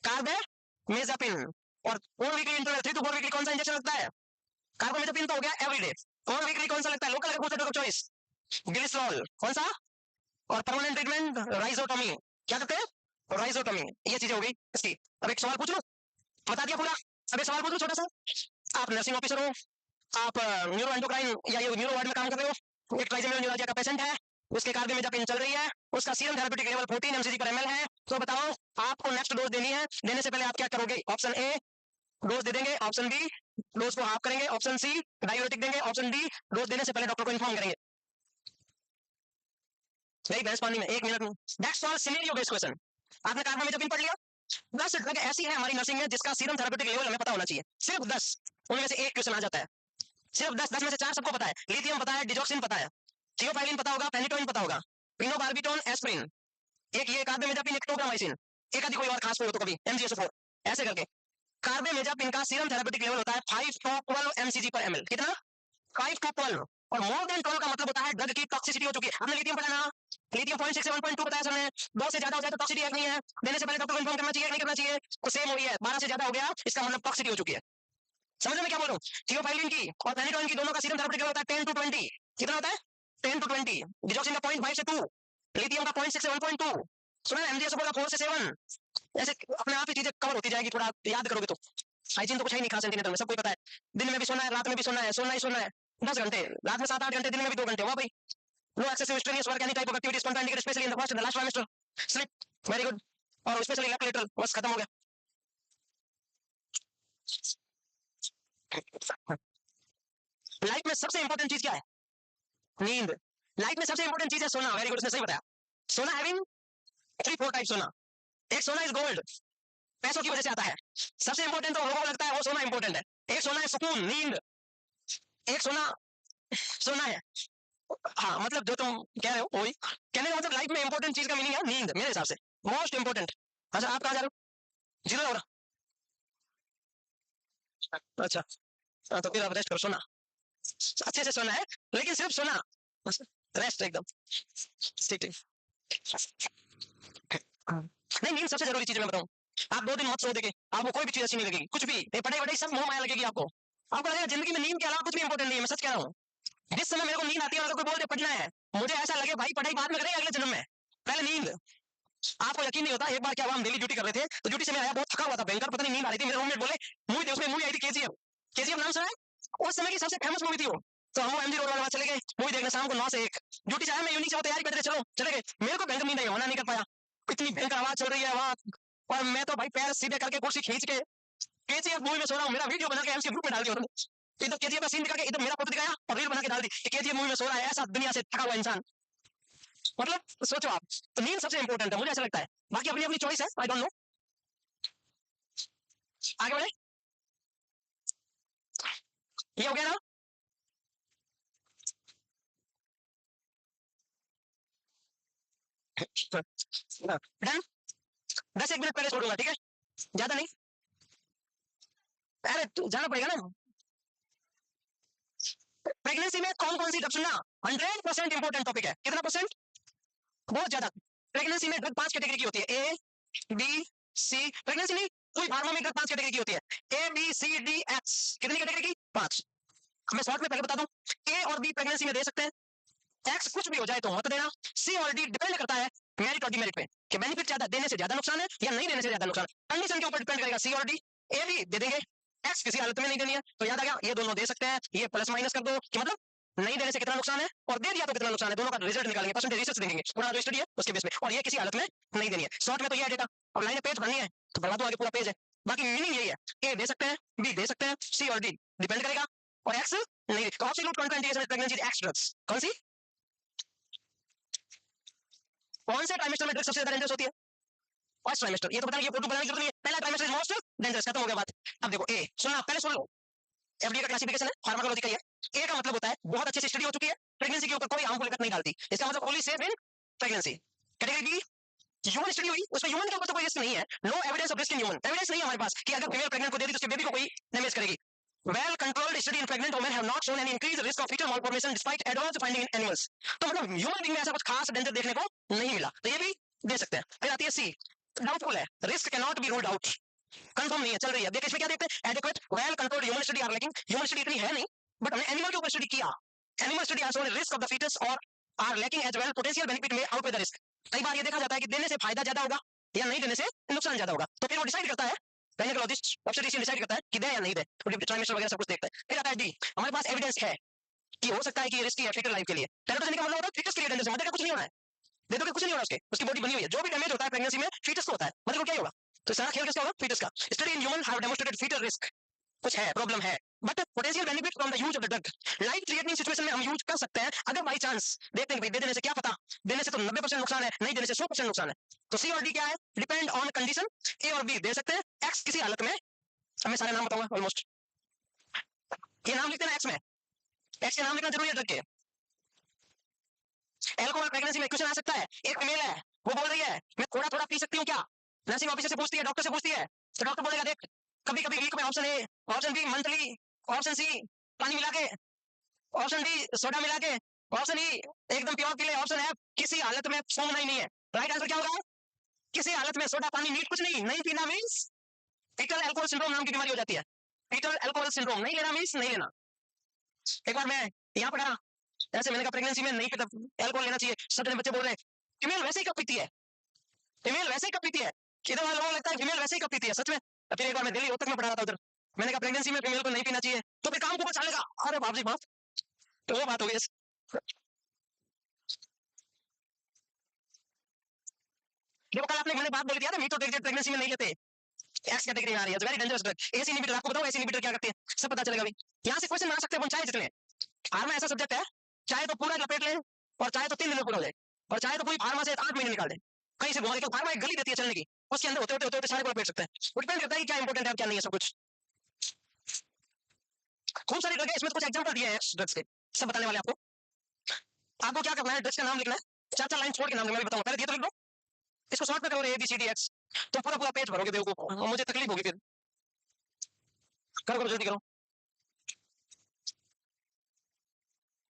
कार्बेमेजापिन। और 4 वीकली इंटरवल 3 to 4 वीकली कौन सा इंजेक्शन लगता है? कार्बोमेजापिन तो हो गया एवरीडे। 4 वीकली कौन सा लगता है लोकल? अगर ड्रग ऑफ चॉइस ग्लिसरॉल। कौन सा? और परमानेंट ट्रीटमेंट राइजोटोमी। क्या करते हैं? राइजोटोमी। ये चीजें हो गई इसकी। अब एक सवाल पूछ लो, बता दिया पूरा। अब एक सवाल पूछ लो छोटा सा। आप नर्सिंग ऑफिसर हो, आप न्यूरो एंडोक्राइन या ये न्यूरो वार्ड में काम कर रहे हो, एक ट्राइजेमिनल न्यूरालजिया का पेशेंट है, उसके कार्बेमेजापिन चल रही है, उसका सीरम थेरेप्यूटिक लेवल 14 mcg पर ml है, तो बताओ आपको नेक्स्ट डोज देनी है, देने से पहले आप क्या करोगे? ऑप्शन ए डोज दे देंगे, ऑप्शन बी डोज को हाफ करेंगे, ऑप्शन सी डायूरेटिक देंगे, ऑप्शन डी डोज देने से पहले डॉक्टर को इन्फॉर्म करेंगे। मेरी भैंस पानी में 1 मिनट में। That's all scenario based question. आपने कार्बोमेजापिन पढ़ लिया। 10 ड्रग ऐसी है हमारी नर्सिंग में जिसका सीरम थेरेप्यूटिक लेवल हमें पता होना चाहिए, सिर्फ 10। उनमें से एक क्वेश्चन आ जाता है, सिर्फ 10 में से 4 सबको पता है। लिथियम पता है, डिजॉक्सिन पता है, थियोफाइलिन पता होगा, पेनिटोइन पता होगा, पिनोबार्बिटोन, एस्प्रिन, एक ये कार्बेमेजापिन, एक टोब्रामाइसिन, एक आदि कोई और खास कोई हो तो कभी MgSO4, ऐसे करके। कार्बेमेजापिन का सीरम थेरेप्यूटिक लेवल होता है 5 to 12 mcg पर ml। कितना? 5 to 12। और मोर देन 12 का मतलब होता है ड्रग की टॉक्सिसिटी हो चुकी है। हमने लिथियम पढ़ा ना, लिथियम 0.6 से 1.2 बताया सर ने। 2 से ज्यादा हो जाए तो टॉक्सिसिटी है नहीं है, देने से पहले डॉक्टर को इन्फॉर्म करना चाहिए नहीं करना चाहिए? तो सेम हुई है, 12 से ज्यादा हो गया इसका मतलब टॉक्सिसिटी हो चुकी है। समझ में क्या बोल रहा हूँ? थियोफाइलिन की और पेनिटोइन की दोनों का सीरम थेरेप्यूटिक लेवल होता है 10 to 20। कितना होता है? 10 to 20। डिजॉक्सिन का 0.5 से 2, लिथियम का 0.6 से 1.2, सुना है MgSO4 का 4 से 7। ऐसे अपने आप ही चीजें कवर होती जाएगी, थोड़ा याद करोगे तो। हाइजीन तो कुछ है नहीं खास सेंटीनेटल में, सब कोई पता है। दिन में भी सोना है, रात में भी सोना है, सोना ही सोना है। 10 घंटे, रात में 7-8 घंटे, दिन में भी 2 घंटे। वाह भाई। No excessive strenuous work, any type of activities contraindicated specially in the first and the last trimester. Sleep very good. और स्पेशली लेफ्ट लेटरल, बस खत्म हो गया। लाइफ में सबसे इंपॉर्टेंट चीज क्या है? नींद। लाइफ में सबसे इंपॉर्टेंट चीज है सोना। वेरी गुड, उसने सही बताया। सोना हैविंग 3-4 टाइप सोना। एक सोना इज गोल्ड, पैसों की वजह से आता है। सबसे इंपॉर्टेंट तो लोगों को लगता है वो सोना इंपॉर्टेंट है। एक सोना है सुकून, नींद। एक सोना सोना है, हाँ मतलब जो तुम कह रहे हो वही कहने का मतलब, लाइफ में इंपॉर्टेंट चीज का मीनिंग है नींद, मेरे हिसाब से मोस्ट इंपॉर्टेंट। अच्छा आप कहाँ जा रहे हो? जीरो हो रहा? अच्छा हाँ, तो फिर आप रेस्ट करो, सोना अच्छे से सोना है, लेकिन सिर्फ सोना, रेस्ट एकदम ठीक ठीक। नहीं नींद सबसे जरूरी चीज है, मैं बताऊं। आप 2 दिन मत सो देखे, आपको कोई भी चीज अच्छी नहीं लगेगी, कुछ भी पढ़ाई वढ़ाई सब मोह माया लगेगी आपको। आपको लगेगा जिंदगी में नींद के अलावा कुछ भी इंपॉर्टेंट नहीं है। मैं सच कह रहा हूँ, जिस समय मेरे को नींद आती है, अगर कोई बोल दे पढ़ना है, मुझे ऐसा लगे भाई पढ़ाई बाद में करेंगे अगले जन्म में, पहले नींद। आपको यकीन नहीं होता, एक बार क्या हुआ, हम दिल्ली ड्यूटी कर रहे थे, तो ड्यूटी से मैं आया बहुत थका हुआ था, भयंकर पता नहीं नींद आ रही थी। मेरे रूममेट बोले मूवी, उसमें मूवी आई थी KGF। KGF नाम सुना है? उस समय की सबसे फेमस मूवी थी वो। तो हम MG रोड वाले वहां चले गए मूवी देखने, शाम को 9 से 1। ड्यूटी से आया मैं, यूनिक से वो तैयारी करते चलो चले गए। मेरे को भयंकर नींद आई, होना नहीं कर पाया, इतनी भयंकर आवाज चल रही है वहां। और मैं तो भाई पैर सीधे करके कुर्सी खींच के KGF मूवी में सो रहा हूँ। मेरा वीडियो बना के MC ग्रुप में डाल दिया उन्होंने। इधर KGF का सीन दिखा के इधर मेरा फोटो दिखाया और रील बना के डाल दी कि KGF मूवी में सो रहा है ऐसा दुनिया से थका हुआ इंसान। मतलब सोचो आप, तो नींद सबसे इंपॉर्टेंट है, मुझे ऐसा लगता है। बाकी अपनी अपनी चॉइस है, आई डोंट नो। आगे बढ़े, ये हो गया ना? डन। 10 एक मिनट पहले छोड़ूंगा, ठीक है? ज्यादा नहीं। अरे जाना पड़ेगा ना। प्रेगनेंसी में कौन कौन सी ड्रग सुनना 100% इंपॉर्टेंट टॉपिक है। कितना परसेंट? बहुत ज्यादा। प्रेगनेंसी में ड्रग 5 कैटेगरी की होती है, ए बी सी। प्रेगनेंसी नहीं, कोई फार्मा में ड्रग 5 कैटेगरी की होती है, A B C D X. कितनी कैटेगरी की? 5। मैं शॉर्ट में पहले बता दूं, ए और बी प्रेगनेंसी में दे सकते हैं, एक्स कुछ भी हो जाए तो मत देना, सी और डी डिपेंड करता है मेरिट और डिमेरिट पे, कि बेनिफिट ज्यादा देने से ज्यादा नुकसान है या नहीं देने से ज्यादा नुकसान। कंडीशन के ऊपर डिपेंड करेगा सी और डी। ए भी दे देंगे, एक्स किसी हालत में नहीं देनी है। तो याद आ गया, ये दोनों दे सकते हैं, ये प्लस माइनस कर दो कि मतलब नहीं देने से कितना नुकसान है और दे दिया तो कितना नुकसान है, दोनों का रिजल्ट निकालेंगे, परसेंटेज रिसर्च देंगे, पूरा जो स्टडी है उसके बेस में। और ये किसी हालत में नहीं देनी है। शॉर्ट में तो ये है डेटा। अब लाइन पेज भरनी है तो भरवा दो, आगे पूरा पेज है। बाकी मीनिंग यही है, ए दे सकते हैं, बी दे सकते हैं, सी और डी डिपेंड करेगा, और एक्स नहीं। Absolute contraindication pregnancy x drugs कौन सी? कौन से ट्राइमेस्टर में ड्रग सबसे ज्यादा डेंजरस होती है? First trimester. ये तो पता नहीं, ये फोटो बनाने की जरूरत नहीं है, पहला ट्राइमेस्टर इज मोस्ट डेंजरस। खत्म हो गया बात। अब देखो ए सुनना, पहले सुन लो, एफडीए का क्लासिफिकेशन है, फार्माकोलॉजी का ही है। ए का मतलब होता है बहुत अच्छे से स्टडी हो चुकी है, प्रेगनेंसी के ऊपर कोई हार्मफुल इफेक्ट नहीं डालती, इसका मतलब only safe in pregnancy. Category B, human study हुई, उसमें ह्यूमन के ऊपर तो कोई रिस्क नहीं है, no evidence of risk in human. Evidence नहीं है हमारे पास कि अगर फीमेल प्रेग्नेंट को दे दी तो उसके बेबी को कोई डैमेज करेगी। Well controlled study in pregnant women have not shown any increase risk of fetal malformation despite advance finding in animals. तो मतलब ह्यूमन बीइंग में ऐसा कुछ खास डेंजर देखने को नहीं मिला, तो ये भी दे सकते हैं। फिर आती है सी, डाउटफुल है, risk can not be ruled out, confirm नहीं है, चल रही है। देखिए इसमें क्या देखते हैं, adequate well controlled human study are lacking. Human study इतनी है नहीं, बट हमने एनिमल के ऊपर स्टडी किया, animal study are shown risk of the foetus और are lacking as well, potential benefit में आउटवे द रिस्क। कई बार ये देखा जाता है कि देने से फायदा ज्यादा होगा या नहीं देने से नुकसान ज्यादा होगा, तो फिर वो डिसाइड करता है, गायनेकोलॉजिस्ट ऑब्स्टेट्रिशियन डिसाइड करता है कि दे या नहीं दे, ट्राइमेस्टर वगैरह सब कुछ देखता है। फिर आता है डी, हमारे पास एविडेंस है कि हो सकता है कि ये रिस्की है फीटल लाइफ के लिए। पहले तो देने का मतलब होता है फीटस के लिए डेंजर, मतलब कुछ नहीं होना है, दे दो कि कुछ नहीं होना, उसकी बॉडी बनी हुई है, जो भी डैमेज होता है प्रेगनेंसी में फीटस को होता है, मतलब क्या ही होगा। तो सारा खेल किसका होगा? फीटस का। Study in human have demonstrated foetal risk, कुछ है, प्रॉब्लम है, but potential benefit from the use of the drug, life threatening situation में हम यूज कर सकते हैं अगर बाई चांस देखते हैं भाई दे देने से क्या पता, देने से तो 90% नुकसान है, नहीं देने से 100% नुकसान है। तो सी और डी क्या है? Depend on condition. ए और बी दे सकते हैं, एक्स किसी हालत में, अब मैं सारे नाम बताऊंगा ऑलमोस्ट, ये नाम लिखते हैं एक्स में, एक्स के नाम लिखना जरूरी है ड्रग के। एल्कोहल प्रेगनेंसी में क्वेश्चन आ सकता है, एक फीमेल है वो बोल रही है मैं थोड़ा थोड़ा पी सकती हूँ क्या, नर्सिंग ऑफिसर से पूछती है, डॉक्टर से पूछती है, तो डॉक्टर बोलेगा देख कभी कभी वीक में option A, option B monthly, option C पानी मिला के, ऑप्शन डी सोडा मिला के, ऑप्शन ई एकदम प्योर पी ले, ऑप्शन एफ किसी हालत में सूंघना ही नहीं है। राइट आंसर क्या होगा? किसी हालत में सोडा पानी मीट कुछ नहीं, नहीं पीना मीन्स फीटल अल्कोहल सिंड्रोम नाम की बीमारी हो जाती है। फीटल अल्कोहल सिंड्रोम, नहीं लेना मीन्स नहीं लेना। एक बार मैं यहाँ पढ़ा, ऐसे मैंने कहा प्रेगनेंसी में नहीं पीता अल्कोहल लेना चाहिए, सब बच्चे बोल रहे हैं फीमेल वैसे ही कब पीती है, फीमेल वैसे ही कब पीती है, इधर वाले लोगों को लगता है फीमेल वैसे ही कब पीती है, सच में। फिर एक बार मैं दिल्ली होतक में पढ़ा रहा था उधर, मैंने कहा प्रेगनेंसी में फीमेल को नहीं पीना चाहिए, तो फिर काम को चलेगा, अरे बाप जी बाप, तो वो बात हो गई। देखो कल आपने मैंने बात बोली थी ना, मीटो प्रेगनेंसी में नहीं लेते, एक्स कैटेगरी में आ रही है, very dangerous drug. AC inhibitor आपको बताओ, एसी इनहिबिटर क्या करते हैं, सब पता चलेगा अभी। यहाँ से क्वेश्चन बना सकते हैं चाहे जितने। फार्मा ऐसा सब्जेक्ट है, चाहे तो पूरा लपेट ले और चाहे तो 3 दिन में पूरा हो जाए, और चाहे तो पूरी फार्मा से 8 महीने निकाल दे, कहीं से घुमा के। फार्मा एक गली देती है चलने की, उसके अंदर होते होते सारे को लपेट सकते हैं। वो डिपेंड करता है कि क्या इंपॉर्टेंट है क्या नहीं है, सब कुछ। खूब सारी ड्रग है इसमें, तो कुछ एग्जाम्पल दिए हैं ड्रग्स के, सब बताने वाले आपको। आपको क्या करना है, ड्रग्स का नाम लिखना है, 4-4 लाइन छोड़ के नाम लिखना, मैं भी बताऊंगा, पहले दिए तो लिख दो, इसको शॉर्ट में करो A B C D X, तो पूरा पूरा पेज भरोगे बेवकूफ, और मुझे तकलीफ होगी फिर। करो करो जल्दी करो।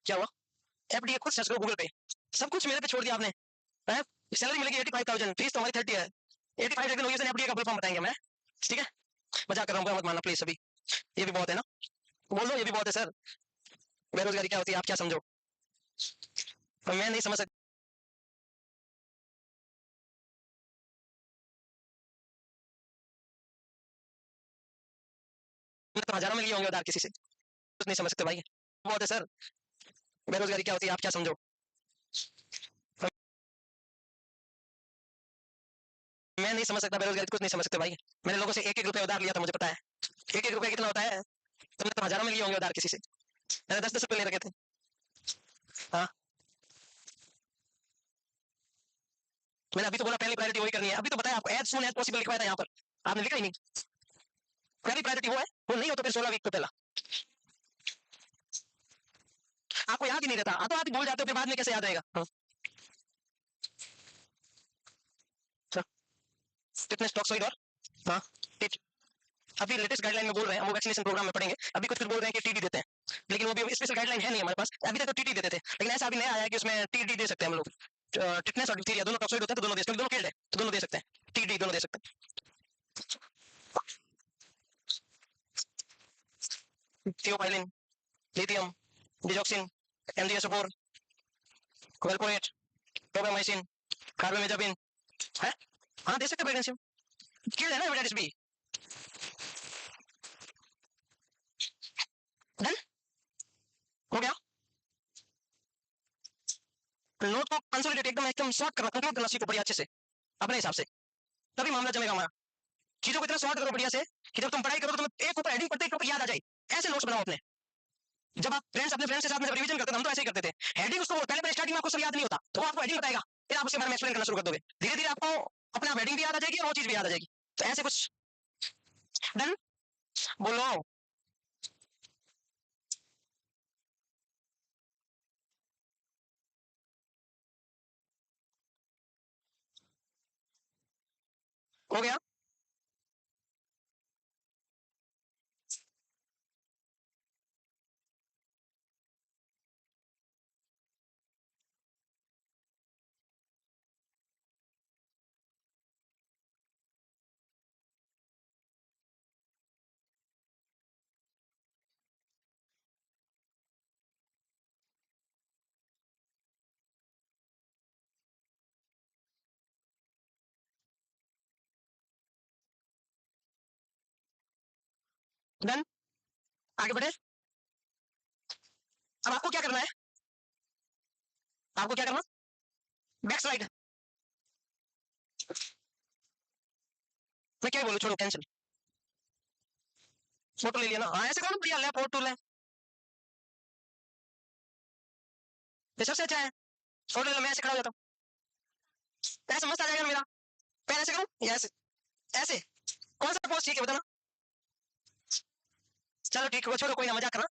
क्या हुआ? एफडीए खुद सर्च करो गूगल पे, सब कुछ मेरे पे छोड़ दिया आपने। सैलरी मिलेगी 85,000, फीस तो हमारी 30 है, 85 लेकिन एफडीए का फुल फॉर्म बताएंगे मैं, ठीक है। मजाक कर रहा हूँ, मत मानना प्लीज सभी, ये भी बहुत है ना, बोल दो ये भी बहुत है सर। बेरोजगारी क्या होती है आप क्या समझो, पर मैं नहीं समझ सकता। तो हजारों में लिए होंगे उधार किसी से, कुछ नहीं समझ सकते भाई, बहुत है सर। बेरोजगारी क्या होती है आप क्या समझो, मैं नहीं समझ सकता बेरोजगारी, कुछ नहीं समझ सकते भाई। मैंने लोगों से 1-1 रुपया उधार लिया था, मुझे पता है 1-1 रुपया कितना होता है, तुमने तो हजारों में लिए होंगे उधार किसी से, मैंने 10-10 रुपये ले रखे थे। हाँ मैंने अभी तो बोला पहली प्रायोरिटी वही करनी है, अभी तो बताया आपको एज सून एज पॉसिबल लिखवाया था यहाँ पर, आपने लिखा ही नहीं। पहली प्रायोरिटी वो है, वो नहीं हो तो फिर 16 वीक तो पहला। आपको याद ही नहीं रहता, आधो आधी भूल जाते हो, फिर बाद में कैसे याद रहेगा। हाँ। फिटनेस टॉक्सोइड और हाँ टिट अभी लेटेस्ट गाइडलाइन में बोल रहे हैं, वो वैक्सीनेशन प्रोग्राम में पढ़ेंगे, अभी कुछ बोल रहे हैं कि टीडी देते हैं, लेकिन वो भी स्पेशल गाइडलाइन है नहीं हमारे पास। अभी तक तो टीटी देते थे, लेकिन ऐसा अभी नया आया है कि उसमें टीडी दे सकते हैं हम लोग। टिटनेस और डिप्थीरिया दोनों टॉक्सोइड होते हैं, तो दोनों दे सकते हैं, दोनों फील्ड है तो दोनों दे सकते हैं, टीडी दोनों दे सकते हैं। थियोफाइलिन, लिथियम, डिजॉक्सिन, एमडीएस4, वेलपोरेट, प्रोपेमाइसिन, कार्बामेजापिन है। हाँ दे सकते हैं प्रेगनेंसी में, फील्ड है ना हेपेटाइटिस बी। डन हो गया। नोट को कंसोलिडेट एकदम एकदम शॉर्ट करना, कंक्लूड करना सीखो बढ़िया अच्छे से अपने हिसाब से, तभी मामला जमेगा हमारा। चीजों को इतना शॉर्ट करो बढ़िया से कि जब तुम पढ़ाई करो तो तुम्हें एक ऊपर हेडिंग पढ़ते एक ऊपर याद आ जाए। ऐसे नोट्स बनाओ अपने। जब आप फ्रेंड्स अपने फ्रेंड्स के साथ में जब रिवीजन करते थे, हम तो ऐसे ही करते थे, हेडिंग उसको पहले पहले स्टार्टिंग में आपको सब याद नहीं होता, तो वो आपको हेडिंग बताएगा, फिर आप उसके बारे में एक्सप्लेन करना शुरू कर दोगे, धीरे धीरे आपको अपने आप हेडिंग भी याद आ जाएगी और वो चीज भी याद आ जाएगी। तो ऐसे कुछ। डन बोलो। हो गया। डन आगे बढ़े। अब आपको क्या करना है, आपको क्या करना, बैक स्लाइड। मैं क्या बोलूं, छोड़ो टेंशन। फोटो ले लिया ना, हाँ ऐसे करो बढ़िया, ले फोटो ले, ये सबसे अच्छा है। फोटो ले, मैं ऐसे खड़ा हो जाता हूँ, ऐसे मस्त आ जाएगा मेरा। पैर ऐसे करूँ या ऐसे, ऐसे कौन सा पोस्ट ठीक है बताना। चलो ठीक है छोड़ो, कोई ना, मजाक करना।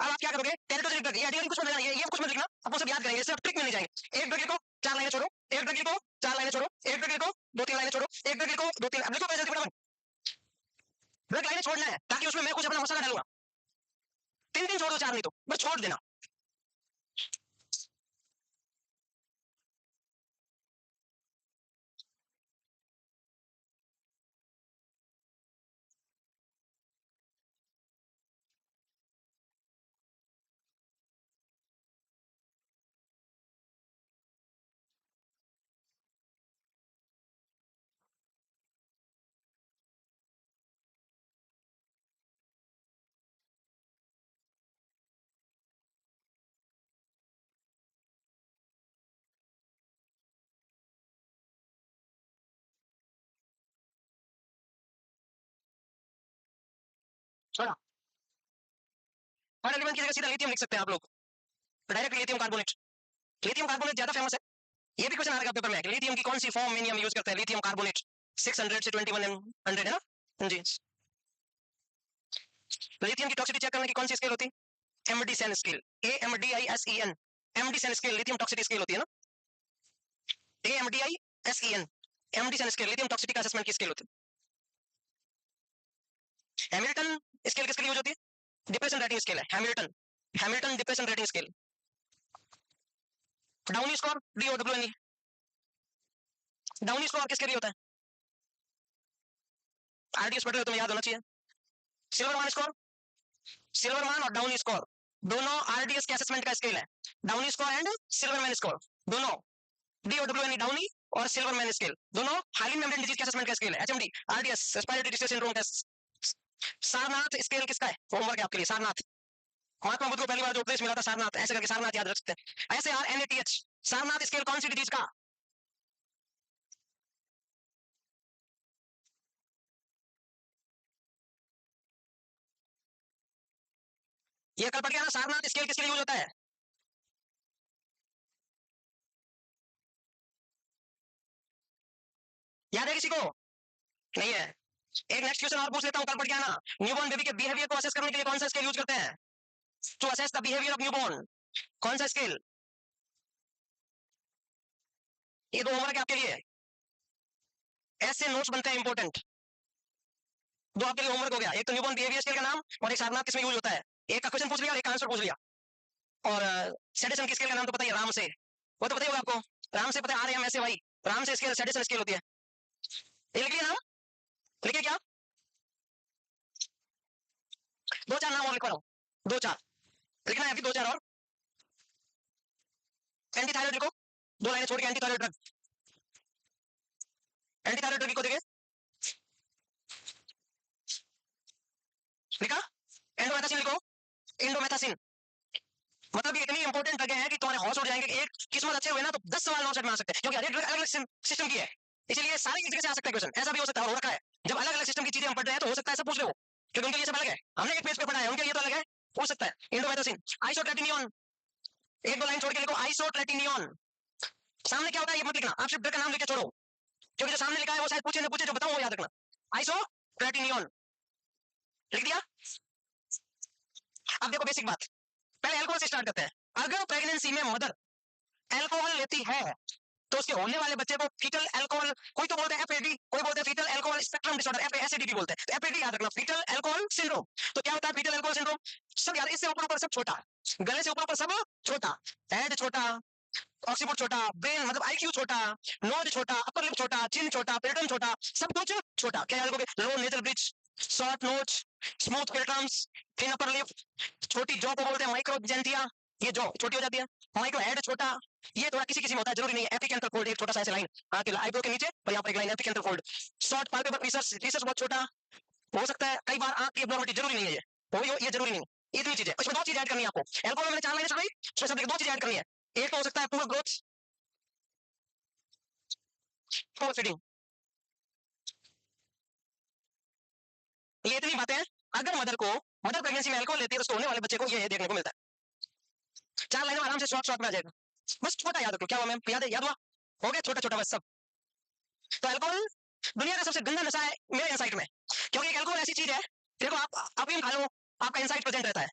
अब आप क्या करोगे, टेरिटोरी लिख दोगे, ये कुछ मत लिखना, ये कुछ मत लिखना, अब वो सब याद करेंगे, इससे आप ट्रिक में नहीं जाएंगे। एक ड्रग लिखो, 4 लाइनें छोड़ो, एक ड्रग लिखो, 4 लाइनें छोड़ो, एक ड्रग लिखो, 2-3 लाइनें छोड़ो, एक ड्रग लिखो, 2-3, अब लिखो जल्दी फटाफट। ड्रग लाइनें छोड़ना है ताकि उसमें मैं कुछ अपना मसाला डालूंगा। 3 दिन छोड़ दो, 4 नहीं तो बस छोड़ देना। छोड़ा, और एलिमेंट की जगह सीधा लिथियम लिख सकते हैं आप लोग, direct lithium carbonate. Lithium carbonate ज्यादा फेमस है, ये भी क्वेश्चन आएगा पेपर में, लिथियम की कौन सी फॉर्म में हम यूज करते हैं, लिथियम कार्बोनेट 600 से 2100 है ना जी। लिथियम की टॉक्सिसिटी चेक करने की कौन सी स्केल होती है, Amdisen scale, AMDISEN, Amdisen scale lithium toxicity scale होती है ना, AMDISEN, Amdisen scale lithium toxicity का असेसमेंट की स्केल होती है। हैमिल्टन स्केल किसके लिए यूज होती है, डिप्रेशन रेटिंग स्केल है Hamilton, Hamilton depression rating scale. Downe score, DOWNE, Downe score किसके लिए होता है, RDS पढ़ रहे हो तुम्हें याद होना चाहिए। Silverman score, Silverman और डाउनी स्कोर दोनों RDS के असेसमेंट का स्केल है, Downe score and Silverman score दोनों, DOWNE डाउनी और सिल्वरमैन स्केल दोनों हाईली मेम्ब्रेन डिजीज के असेसमेंट का स्केल है। HMD, RDS respiratory distress syndrome test. Sarnat scale किसका है, होमवर्क है आपके लिए, सारनाथ, महात्मा बुद्ध को पहली बार जो उपदेश मिला था सारनाथ, ऐसे करके सारनाथ याद रख सकते हैं, SARNATH, सारनाथ स्केल कौन सी डिजीज का, ये कल पढ़ गया ना, सारनाथ स्केल किसके लिए यूज होता है, याद है किसी को, नहीं है। एक नेक्स्ट क्वेश्चन और पूछ लेता हूँ, कल पढ़ गया ना, न्यूबॉर्न बेबी के बिहेवियर को असेस करने के लिए कौन सा स्केल यूज करते हैं, to assess the behaviour of newborn, कौन सा स्केल, ये दो होमवर्क है आपके लिए, ऐसे नोट्स बनते हैं इंपॉर्टेंट, दो आपके लिए होमवर्क हो गया, एक तो न्यूबॉर्न बिहेवियर स्केल का नाम और एक सारनाथ किसमें यूज होता है। एक का क्वेश्चन पूछ लिया और एक का आंसर पूछ लिया। और सेडेशन की स्केल का नाम तो पता ही है, राम से, वो तो पता ही होगा आपको, राम से पता है, RAM ऐसे भाई, राम से स्केल सेडेशन स्केल होती है। ये लिख लिया नाम, लिखिए क्या, दो चार नाम और लिखवा रहा हूँ, दो चार लिखना है अभी, दो चार और। एंटी थायराइड लिखो, दो लाइनें छोड़ के, anti thyroid drug, anti thyroid drug लिखो, देखिए लिखा। एंडोमेथासिन लिखो, इंडोमेथासिन, मतलब ये इतनी इंपॉर्टेंट ड्रग है कि तुम्हारे हौस उड़ जाएंगे। एक किस्मत अच्छे हुए ना तो 10 सवाल 9 सेट में आ सकते हैं, क्योंकि हर एक ड्रग अलग अलग सिस्टम की है, इसलिए सारी एक जगह से आ सकता है क्वेश्चन, ऐसा भी हो सकता है और हो रखा है। जब अलग अलग सिस्टम की चीजें हम पढ़ रहे हैं तो हो सकता है सब पूछ ले वो, क्योंकि उनके लिए सब अलग है, हमने एक पेज पे पढ़ा है, उनके लिए तो अलग है, हो सकता है। इंडोमेथासिन, आइसोट्रेटिनियन, एक दो लाइन छोड़ के लिखो, आइसोट्रेटिनियन। सामने क्या होता है ये मत लिखना, आप सिर्फ ड्रग का नाम लिख के छोड़ो, क्योंकि जो सामने लिखा है वो शायद पूछे ना पूछे, जो बताऊं वो याद रखना। आइसोट्रेटिनियन लिख दिया। अब देखो बेसिक बात, पहले अल्कोहल से स्टार्ट करते हैं। अगर प्रेगनेंसी में मदर अल्कोहल लेती है तो उसके होने वाले बच्चे को फीटल अल्कोहल, कोई तो बोलते हैं FAD, कोई बोलते हैं fetal alcohol spectrum disorder, FASD बोलते हैं, तो FAD याद रखना, फीटल अल्कोहल सिंड्रोम। तो क्या होता है फीटल अल्कोहल सिंड्रोम, सब यार इससे ऊपर ऊपर सब छोटा, गले से ऊपर ऊपर सब छोटा, हेड छोटा, ऑक्सीपोर्ट छोटा, ब्रेन मतलब IQ छोटा, नोज छोटा, अपर लिप छोटा, चिन छोटा, पेल्टम छोटा, सब कुछ छोटा। क्या याद रखोगे, low nasal bridge, short nose, smooth philtrums, thin upper lip, छोटी जॉ को बोलते हैं माइक्रोजेंटिया, ये जॉ छोटी हो जाती है, माइक्रो हेड छोटा, ये थोड़ा किसी किसी में होता है, जरूरी नहीं है। एपिकेंथल फोल्ड, एक छोटा सा ऐसे लाइन हाँ के आईब्रो के नीचे और यहाँ पर एक line epicanthal fold, short palpebral research, research बहुत छोटा हो सकता है, कई बार आंख की एब्नॉर्मलिटी, जरूरी नहीं है ये जरूरी नहीं है। इतनी चीजें, उसमें दो चीज ऐड करनी है आपको, एल्कोहल मैंने 4 लाइनें चढ़ाई, उसमें सब दो चीज ऐड करनी है। एक तो हो सकता है पूर ग्रोथ, पूर फीडिंग, ये इतनी बातें हैं। अगर मदर प्रेगनेंसी में अल्कोहल लेती है तो उसको होने वाले बच्चे को ये देखने को मिलता है। 4 लाइनों में आराम से शॉर्ट शॉर्ट में आ जाएगा, बस छोटा याद रखो। क्या हुआ मैम, याद हुआ, हो गया छोटा छोटा बस सब। तो अल्कोहल दुनिया का सबसे गंदा नशा है मेरे इंसाइट में, क्योंकि एक अल्कोहल ऐसी चीज है, देखो आप भी खा लो, आपका इंसाइट प्रेजेंट रहता है,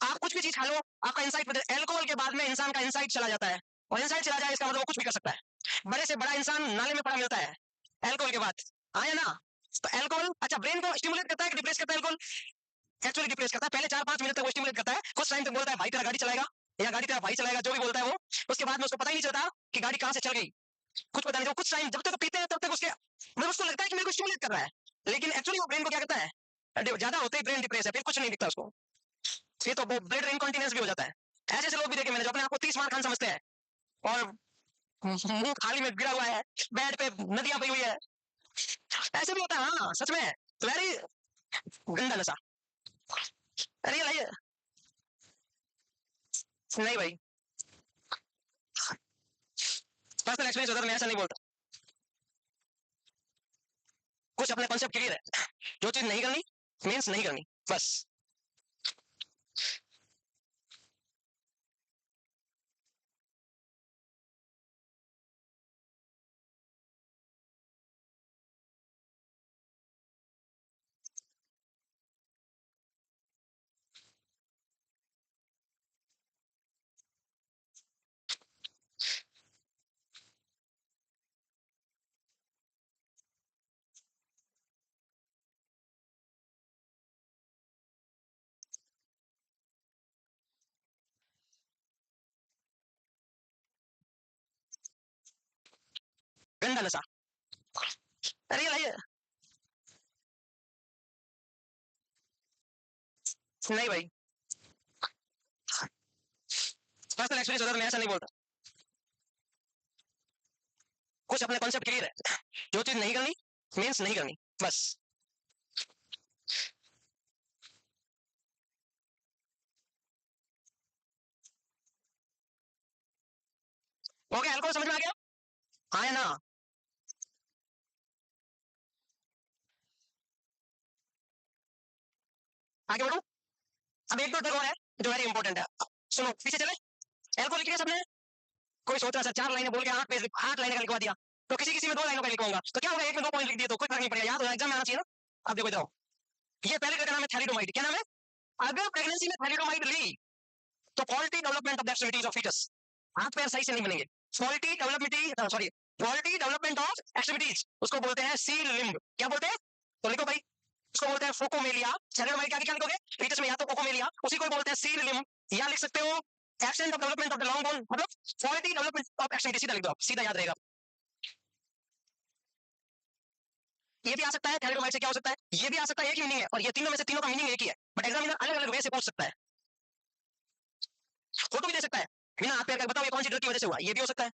आप कुछ भी चीज खा लो, आपका इंसाइट प्रेजेंट, अल्कोहल के बाद में इंसान का इंसाइट चला जाता है, और इंसाइट चला जाए इसका मतलब वो कुछ भी कर सकता है। बड़े से बड़ा इंसान नाले में पड़ा मिलता है अल्कोहल के बाद, आया ना। तो अल्कोहल अच्छा ब्रेन को स्टिमुलेट करता है कि डिप्रेस करता है, अल्कोहल एक्चुअली डिप्रेस करता है। पहले 4-5 मिनट तक वो स्टिमुलेट करता है, कुछ टाइम तक बोलता है भाई तेरा गाड़ी चलाएगा, या गाड़ी तेरा भाई चलाएगा, जो भी बोलता है वो, उसके बाद में उसको पता ही नहीं चलता कि गाड़ी कहां से चल गई, कुछ पता नहीं। कुछ टाइम जब तक पीते हैं तब तक उसके मतलब उसको लगता है कि मेरे को स्टिमुलेट कर रहा है, लेकिन एक्चुअली वो ब्रेन को क्या करता है, ज्यादा होते ही ब्रेन डिप्रेस है, फिर कुछ नहीं दिखता उसको, फिर तो ब्लड इनकॉन्टिनेंस भी हो जाता है। ऐसे ऐसे लोग भी देखे मैंने जो अपने आप को 30 मार खान समझते हैं और मुंह थाली में गिरा हुआ है, बेड पे नदियां पई हुई है, ऐसे भी होता है। हाँ सच में, तो वेरी गंदा नशा। अरे भाई नहीं भाई, पर्सनल एक्सपीरियंस होता है, मैं ऐसा नहीं बोलता, कुछ अपने कॉन्सेप्ट क्लियर है, जो चीज नहीं करनी मीन्स नहीं करनी, बस। गंदा नशा, अरे भाई नहीं भाई, पर्सनल एक्सपीरियंस होता है, मैं ऐसा नहीं बोलता, कुछ अपने कॉन्सेप्ट क्लियर है, जो चीज नहीं करनी मीन्स नहीं करनी, बस। हो गया, अल्कोहल समझ में आ गया, हाँ या ना। आगे बढ़ो, अब एक दो ड्रग और है जो वेरी इंपॉर्टेंट है, सुनो पीछे चले। एल्कोहल लिख लिया सबने, कोई सोच रहा सर 4 लाइनें बोल के 8 पेज 8 लाइनें का लिखवा दिया, तो किसी किसी में 2 लाइनों का लिखवाऊंगा, तो क्या होगा, एक में 2 पॉइंट लिख दिए तो कोई फर्क नहीं पड़ेगा, याद हो एग्जाम में आना चाहिए ना। अब देखो इधर आओ, ये पहले ड्रग का नाम है थैलिडोमाइड, क्या नाम है, अगर प्रेगनेंसी में थैलिडोमाइड ली तो faulty development of the extremities of fetus, हाथ पैर सही से नहीं बनेंगे, faulty development, sorry faulty development of extremities, उसको बोलते हैं सी लिम्ब, क्या बोलते हैं, तो लिखो भाई उसको बोलते हैं फोकोमेलिया। थैलेडोमाइट के आगे क्या लिखोगे? फीटस में या तो फोकोमेलिया, उसी को बोलते हैं सीड लिम्ब, या लिख सकते हो accident of development of the long bone, मतलब फॉल्टी डेवलपमेंट ऑफ एक्सट्रीमिटी, सीधा लिख दो आप, सीधा याद रहेगा। ये भी आ सकता है, थैलेडोमाइट से क्या हो सकता है, ये भी आ सकता है, एक ही मीनिंग है, और ये तीनों में से तीनों का मीनिंग एक ही है, बट एग्जामिनर अलग अलग वे से पूछ सकता है। फोटो भी दे सकता है, बिना हाथ पैर का बताओ ये कौन सी ड्रग की वजह से हुआ, ये भी हो सकता है।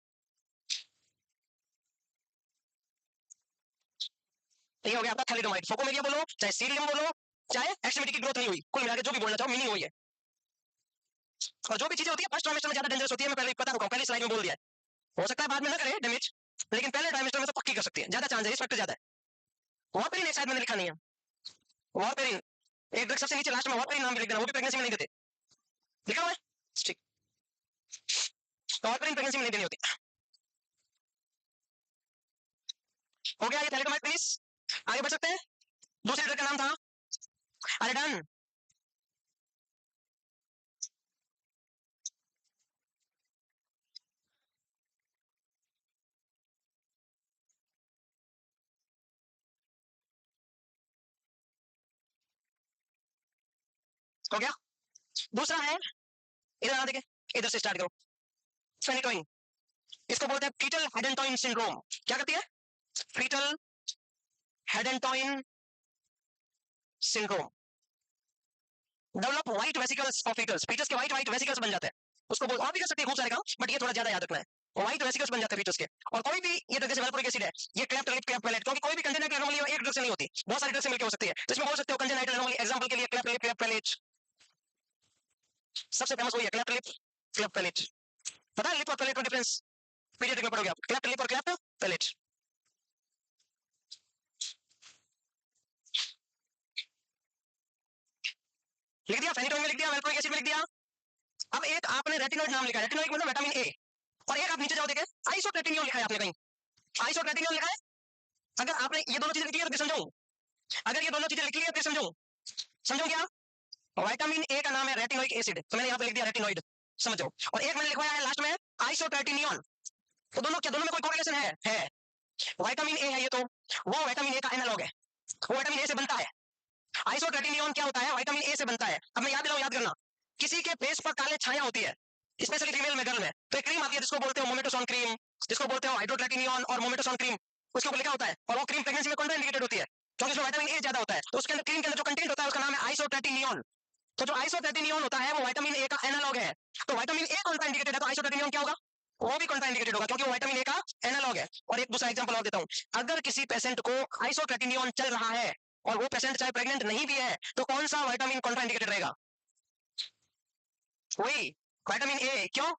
ये हो गया आपका थैलेडोमाइट। फोकोमेलिया बोलो, चाहे सीड लिम्ब बोलो, चाहे एक्सट्रीमिटी की ग्रोथ नहीं हुई, कुल मिला के जो भी बोलना चाहो मीनिंग वही है। और जो भी चीजें होती है फर्स्ट ट्राइमेस्टर में ज्यादा डेंजरस होती है, मैं पहले बता रहा हूं, पहले स्लाइड में बोल दिया है। हो सकता है बाद में ना करे डैमेज, लेकिन पहले ट्राइमेस्टर में तो पक्की कर सकती है, ज्यादा चांस है, इस फैक्टर ज्यादा है। वॉरपेरिन एक शायद मैंने लिखा नहीं है, वॉरपेरिन एक ड्रग सबसे नीचे लास्ट में वॉरपेरिन नाम भी लिख देना, वो भी प्रेगनेंसी में नहीं देते, लिखा हुआ है ठीक। वॉरपेरिन प्रेगनेंसी में नहीं देनी होती। हो गया ये थैलेडोमाइट प्लीज, आगे बढ़ सकते हैं। दूसरे ड्रग का नाम था, अरे डन। हो गया। दूसरा है, इधर आना देखे, इधर से स्टार्ट करो, फेनिटोइन। इसको बोलते हैं फीटल हेडेंटोइन सिंड्रोम। क्या करती है? Foetal hydantoin syndrome. Develop white vesicles of foetus, foetus के व्हाइट व्हाइट वेसिकल्स बन जाते हैं। उसको बोल और भी कर सकते हैं खूब सारे काम, बट ये थोड़ा ज्यादा याद रखना है, व्हाइट वेसिकल्स बन जाते हैं फीटस के। और कोई भी ये ड्रग जैसे वेलपुरिक एसिड है, ये क्लैप्ट लिप क्लैप्ट पैलेट, क्योंकि कोई भी कंजेनाइटल एनोमली एक ड्रग से नहीं होती, बहुत सारी ड्रग से मिलकर हो सकती है, तो इसमें बोल सकते हो कंजेनाइटल एनोमली, एग्जांपल के लिए क्लैप्ट लिप क्लैप्ट पैलेट, सबसे फेमस वही है क्लैप्ट लिप क्लैप्ट पैलेट। पता है लिप और पैलेट का डिफरेंस? पीडियाट्रिक में पढ़ोगे आप, क्लैप्ट लिप और क्लैप्ट पैलेट। लिख दिया, फेनिटोइन में लिख दिया, वेलपुरिक एसिड में लिख दिया। अब एक आपने रेटिनॉइड नाम लिखा है, रेटिनॉइड मतलब विटामिन ए, और एक आप नीचे जाओ देखे आइसोट्रेटिनियन लिखा है आपने कहीं, आइसोट्रेटिनियन लिखा है। अगर आपने ये दोनों चीजें लिख ली है तो समझाऊं, अगर ये दोनों चीजें लिख ली है तो समझाऊं, समझो क्या? विटामिन ए का नाम है रेटिनोइक एसिड, तो मैंने यहाँ पे लिख दिया रेटिनॉइड, समझो। और एक मैंने लिखवाया है लास्ट में आइसोट्रेटिनियन, तो दोनों क्या, दोनों में कोई कोरिलेशन है? विटामिन ए है ये, तो वो विटामिन ए का एनालॉग है, वो विटामिन ए से बनता है। आइसोट्रेटिनियन क्या होता है? विटामिन ए से बनता है। अब मैं याद दिलाऊं, याद करना, किसी के फेस पर काले छाया होती है, स्पेशली फीमेल में, गर्ल में, तो एक क्रीम आती है जिसको बोलते हो मोमेटोसॉन क्रीम, जिसको बोलते हो हाइड्रोट्रेटिनियन और मोमेटोसॉन क्रीम, उसके ऊपर लिखा होता है, और वो क्रीम प्रेगनेंसी में कॉन्ट्राइंडिकेटेड होती है क्योंकि उसमें विटामिन ए ज्यादा होता है, तो उसके अंदर क्रीम के अंदर जो कंटेंट होता है उसका नाम है आइसोट्रेटिनियन। तो जो आइसोट्रेटिनियन होता है वो विटामिन ए का एनालॉग है, तो विटामिन ए कॉन्ट्राइंडिकेटेड है, तो आइसोट्रेटिनियन क्या होगा? वो भी कॉन्ट्राइंडिकेटेड होगा क्योंकि वो विटामिन ए का एनालॉग है। और एक दूसरा एग्जांपल और देता हूं, अगर किसी पेशेंट को आइसोट्रेटिनियन चल रहा है और वो पेशेंट चाहे प्रेग्नेंट नहीं भी है, तो कौन सा विटामिन कॉन्ट्राइंडिकेटेड रहेगा? वही विटामिन ए। क्यों?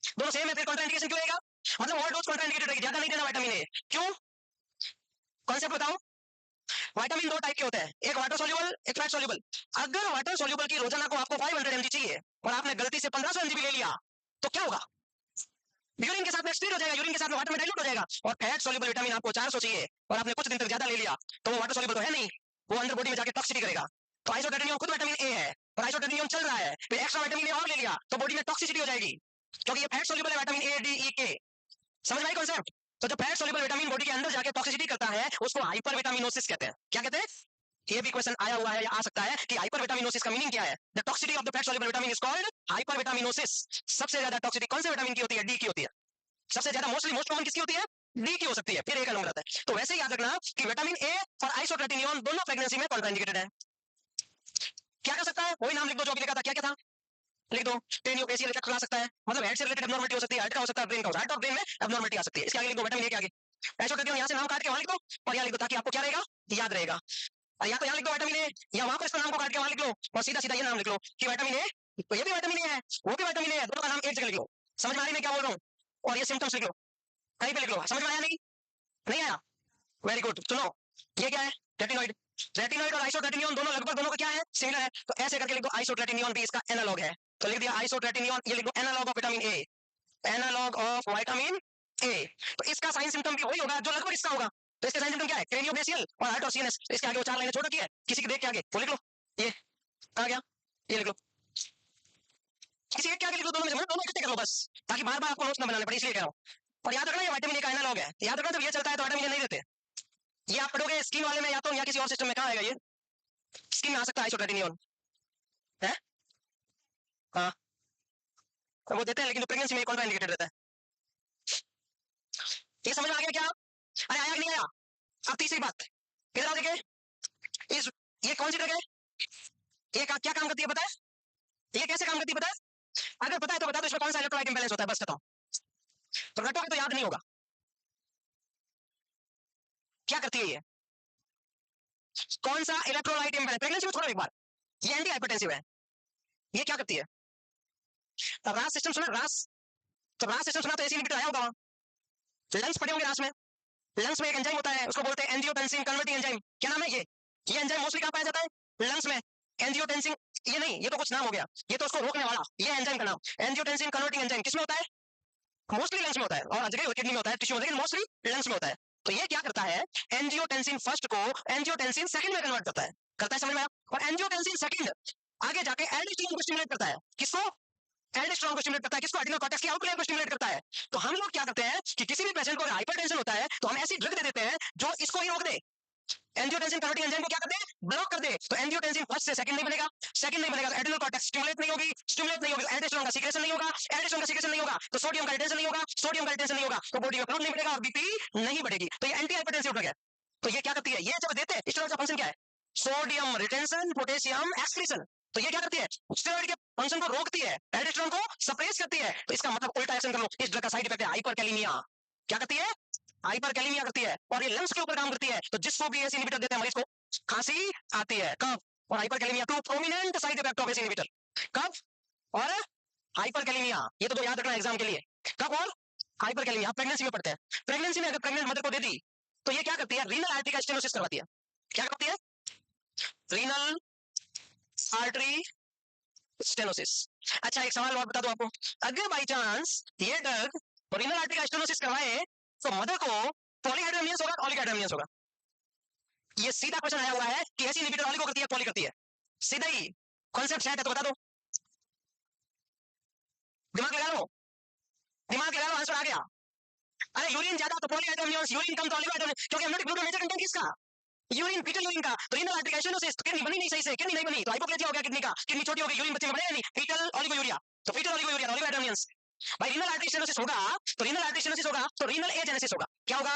दोनों सेम है, फिर कॉन्ट्राइंडिकेशन क्यों रहेगा? मतलब और डोज कॉन्ट्राइंडिकेटेड रहेगी, ज्यादा नहीं देना विटामिन ए। क्यों? कॉन्सेप्ट बताओ। विटामिन दो टाइप के होते हैं, एक वाटर सोल्यूबल, एक फैट सोल्यूबल। अगर वाटर सोल्यूबल की रोजाना को आपको 500 mg चाहिए और आपने गलती से 1500 mg ले लिया, तो क्या होगा? यूरिन के साथ में एक्सक्रीट हो जाएगा, यूरिन के साथ में वाटर में डाइल्यूट हो जाएगा। और फैट सोल्यूबल विटामिन आपको 400 चाहिए और आपने कुछ दिन तक ज्यादा ले लिया, तो वो वाटर सोल्यूबल तो है नहीं, वो अंदर बॉडी में जाके टॉक्सिसिटी करेगा। तो आइसोट्रेटिनियन खुद विटामिन ए है, और आइसोट्रेटिनियन चल रहा है, फिर एक्स्ट्रा विटामिन ए और ले लिया तो बॉडी में टॉक्सिसिटी हो जाएगी, क्योंकि ये फैट सोल्यूबल है, विटामिन ए डी ई के। समझ में आई कॉन्सेप्ट? तो जो फैट सोल्यूबल विटामिन बॉडी के अंदर जाके टॉक्सिसिटी करता है उसको हाइपर विटामिनोसिस कहते हैं। क्या कहते हैं? ये भी क्वेश्चन आया हुआ है या आ सकता है कि हाइपर विटामिनोसिस का मीनिंग क्या है? The toxicity of the fat soluble vitamin is called hyper vitaminosis. सबसे ज्यादा टॉक्सिसिटी कौन से विटामिन की होती है? डी की होती है। सबसे ज्यादा मोस्ट कॉमन किसकी होती है? डी की हो सकती है, फिर एक नंबर आता है। तो वैसे ही याद रखना कि विटामिन ए और आइसोट्रेटिनियन दोनों प्रेगनेंसी में कॉन्ट्राइंडिकेटेड है। क्या कर सकता है? वही नाम लिख दो जो अभी लिखा था, क्या क्या था, लिख दो। टेनियोपेसियल इफेक्ट ला सकता है, मतलब हेड से रिलेटेड एब्नॉर्मलिटी हो सकती है, हार्ट का हो सकता है, ब्रेन का, हार्ट और ब्रेन में एब्नॉर्मलिटी आ सकती है। इसके आगे लिख दो विटामिन ए के आगे आइसोट्रेटिनियन, यहाँ से नाम काट के वहां लिख दो और यहाँ लिख दो, ताकि आपको क्या रहेगा, याद रहेगा। और या तो यहाँ लिख दो विटामिन ए, या वहां पर इसका नाम को काट के वहां लिख लो और सीधा सीधा ये नाम लिख लो कि विटामिन ए, तो ये भी विटामिन ए है, वो भी विटामिन ए है, दोनों का नाम एक जगह लिख लो। समझ में आ रही मैं क्या बोल रहा हूँ? और ये सिम्टम्स लिख लो, कहीं पे लिख लो। समझ में आया? नहीं नहीं आया? Very good. सुनो, ये क्या है? रेटिनॉइड। रेटिनॉइड और आइसोट्रेटिनियन दोनों लगभग, दोनों का क्या है, सिमिलर है, तो ऐसे करके लिख दो आइसोट्रेटिनियन भी इसका एनालॉग है। तो लिख दिया आइसोट्रेटिनियन, ये लिख दो analog of vitamin A, analog of vitamin A. तो इसका साइन सिम्टम भी वही होगा जो लगभग इसका होगा। तो इसके साइन सिम्टम क्या है? क्रेनियोफेशियल और हार्ट और सीएनएस। इसके आगे वो चार लाइनें छोड़ रखी है, किसी के देख के आगे वो लिख लो, ये आ गया, ये लिख लो, किसी एक के आगे लिख लो, दोनों में से मतलब दोनों इकट्ठे कर लो बस, ताकि बार बार आपको नोट्स ना बनाने पड़े, इसलिए कह रहा हूँ। और याद रखना ये विटामिन ए का एनालॉग है, याद रखना जब ये चलता है तो विटामिन ए नहीं देते, ये आप पढ़ोगे स्किन वाले में या तो या किसी और सिस्टम में, कहाँ आएगा ये? स्किन में आ सकता है आइसोट्रेटिनियोन है। हाँ तो वो देते हैं, लेकिन प्रेगनेंसी में कॉन्ट्रा इंडिकेटेड रहता है। ये समझ में आ गया क्या? अरे आया कि नहीं आया? अब तीसरी बात इधर आओ, देखिए इस ये कौन सी ड्रग है, ये क्या काम करती है पता है? ये कैसे काम करती है पता है? अगर पता है तो बता दो इसमें कौन सा इलेक्ट्रोलाइट इंबैलेंस होता है, बस बताओ। तो रटोगे तो याद नहीं होगा। क्या करती है ये? कौन सा इलेक्ट्रोलाइट इंबैलेंस? प्रेगनेंसी में छोड़ो एक बार, ये एंटी हाइपरटेंसिव है। ये क्या करती है? रास सिस्टम सुना? रास, तो रास सिस्टम सुना तो एसी इनहिबिटर आया होगा वहां। लंग्स पड़े होंगे रास में। लंग्स में एक एंजाइम होता है, उसको बोलते हैं एंजियोटेंसिन कन्वर्टिंग एंजाइम। क्या नाम है ये? ये एंजाइम मोस्टली कहां पाया जाता है? लंग्स में। एंजियोटेंसिन, ये नहीं, ये तो कुछ नाम हो गया, ये तो उसको रोकने वाला, ये एंजाइम का नाम एंजियोटेंसिन कन्वर्टिंग एंजाइम किसमें होता है? मोस्टली लंग्स में होता है, और जगह किडनी में होता है, टिश्यू में, लेकिन मोस्टली लंग्स में होता है। तो ये क्या करता है? एंजियोटेंसिन फर्स्ट को एंजियोटेंसिन सेकंड में कन्वर्ट करता है, समझ में आया? और एंजियोटेंसिन सेकंड आगे जाके एल्डोस्टेरोन को स्टिमुलेट करता है। किसको? एल्डोस्टेरोन को स्टिमुलेट करता है। किसको? एड्रिनल कॉर्टेक्स की आउटर लेयर को स्टिमुलेट करता है। तो हम लोग क्या करते हैं कि किसी भी पेशेंट को हाइपरटेंशन होता है तो हम ऐसी ड्रग दे देते हैं जो इसको ही रोक दे। एंजियोटेंसिन कन्वर्टिंग एंजाइम को क्या कर दे? ब्लॉक कर दे। तो एंजियोटेंसिन फर्स्ट से सेकंड नहीं बनेगा, सेकंड नहीं बनेगा तो एड्रिनल कॉर्टेक्स स्टिमुलेट नहीं होगी, स्टिमुलेट नहीं होगी तो एल्डोस्टेरोन का सीक्रेशन नहीं होगा, एल्डोस्टेरोन का सीक्रेशन नहीं होगा तो सोडियम का रिटेंशन नहीं होगा, सोडियम का रिटेंशन नहीं होगा तो बॉडी में फ्लूइड नहीं बढ़ेगा और बीपी नहीं बढ़ेगी। तो ये एंटी हाइपरटेंसिव ड्रग है। तो ये क्या करती है? ये जब देते हैं स्टेरॉइड का फंक्शन क्या है? Sodium retention, potassium excretion. तो ये क्या करती है? स्टेरॉइड के फंक्शन को रोकती है, एल्डोस्टेरोन को सप्रेस करती है। तो इसका मतलब उल्टा एक्शन कर लो, इस ड्रग का साइड इफेक्ट है हाइपरकैलेमिया। क्या करती है? हाइपरकैलेमिया करती है, और ये लंग्स के ऊपर काम करती है। तो जिसको भी एसी इनहिबिटर देते हैं मरीज को खांसी आती है। कब? और hyperkalaemia to prominent side effect of AC inhibitor. कब? और हाइपरकैलेमिया, ये तो दो याद रखना एग्जाम के लिए। कब? और हाइपरकैलेमिया प्रेगनेंसी में पड़ते हैं। प्रेगनेंसी में अगर प्रेग्नेंट मदर को दे दी तो ये क्या करती है? रीनल आर्टरी का स्टेनोसिस करवाती है। क्या करती है? Renal artery stenosis. अच्छा एक सवाल और बता दो आपको, अगर बाई चांस ये ड्रग रीनल आर्टरी का स्टेनोसिस करवाए तो मदर को पॉलीहाइड्रोनियस होगा, ऑलिगोहाइड्रोनियस होगा? ये सीधा क्वेश्चन आया हुआ है कि एसी इनहिबिटर ऑलिगो करती है, पॉली करती है? सीधा ही कॉन्सेप्ट सेट है, तो बता दो, दिमाग लगा लो, दिमाग लगा लो, आंसर आ गया। अरे यूरिन ज्यादा तो पॉलीहाइड्रोनियस, यूरिन कम तो ऑलिगोहाइड्रोनियस, क्योंकि एमनोटिक फ्लूइड मेजर कंटेंट किसका? यूरिन, फीटल यूरिन का। तो रीनल आर्टरी का स्टेनोसिस, तो किडनी बनी नहीं सही से, किडनी नहीं बनी तो हाइपोप्लेजिया हो गया किडनी का, किडनी छोटी हो गई, यूरिन बच्चे में बढ़ेगा नहीं, फीटल ऑलिगोयूरिया। तो फीटल ऑलिगोयूरिया, ऑलिगोहाइड्रोनियस। भाई रीनल आर्टरी स्टेनोसिस होगा तो रीनल आर्टरी स्टेनोसिस होगा तो रीनल एजेनेसिस होगा। क्या होगा?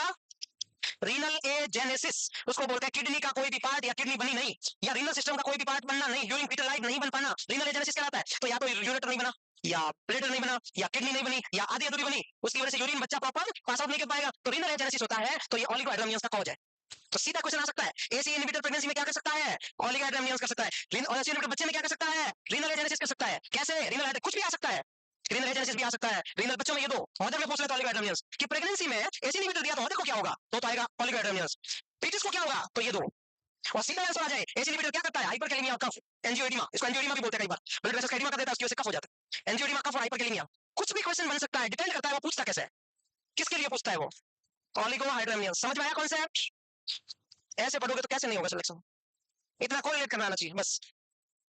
Renal agenesis. उसको बोलते हैं किडनी का कोई भी पार्ट या किडनी बनी नहीं या रीनल सिस्टम का कोई भी पार्ट बनना नहीं, यूरिन फीटल लाइट नहीं बन पाना, रीनल एजेनेसिस कहलाता है। तो या तो यूरेटर नहीं बना, या प्लेटर नहीं बना, या किडनी नहीं बनी, या आधी अधूरी बनी, उसकी वजह से यूरिन बच्चा प्रॉपर पास आउट नहीं कर पाएगा, तो रीनल एजेनेसिस होता है। तो ये ऑलिगोहाइड्रोनियस का कॉज है। तो सीधा क्वेश्चन आ सकता है, एसी इनहिबिटर प्रेगनेंसी में क्या कर सकता है? ऑलिगोहाइड्रोनियस कर सकता है। और एसी इनहिबिटर बच्चे में क्या कर सकता है? रीनल एजेनेसिस कर सकता है। कैसे? रीनल कुछ भी आ सकता है, रीनल एजेनेसिस भी आ सकता है, रीनल बच्चों में ये दो, मदर में पूछ ले तो ऑलिगोहाइड्रोनियस। कि प्रेगनेंसी में एसी इनहिबिटर दिया तो मदर को क्या होगा? तो आएगा ऑलिगोहाइड्रोनियस। पीटिस को क्या होगा? तो ये दो। और सीधा आंसर आ जाए, एसी इनहिबिटर क्या करता है? हाइपरकैलेमिया, कफ, एंजियोएडिमा, इसको एंजियोएडिमा भी बोलते हैं कई बार, ब्लड वेसल का एडिमा कर देता है, उसकी वजह से कफ हो जाता है। एंजियोएडिमा, कफ और हाइपरकैलेमिया, कुछ भी क्वेश्चन बन सकता है, डिपेंड करता है वो पूछता कैसे है, किसके लिए पूछता है वो। ऑलिगोहाइड्रोनियस समझ में आया कॉन्सेप्ट? ऐसे पढ़ोगे तो कैसे नहीं होगा सिलेक्शन, इतना कोरिलेट करना आना चाहिए बस।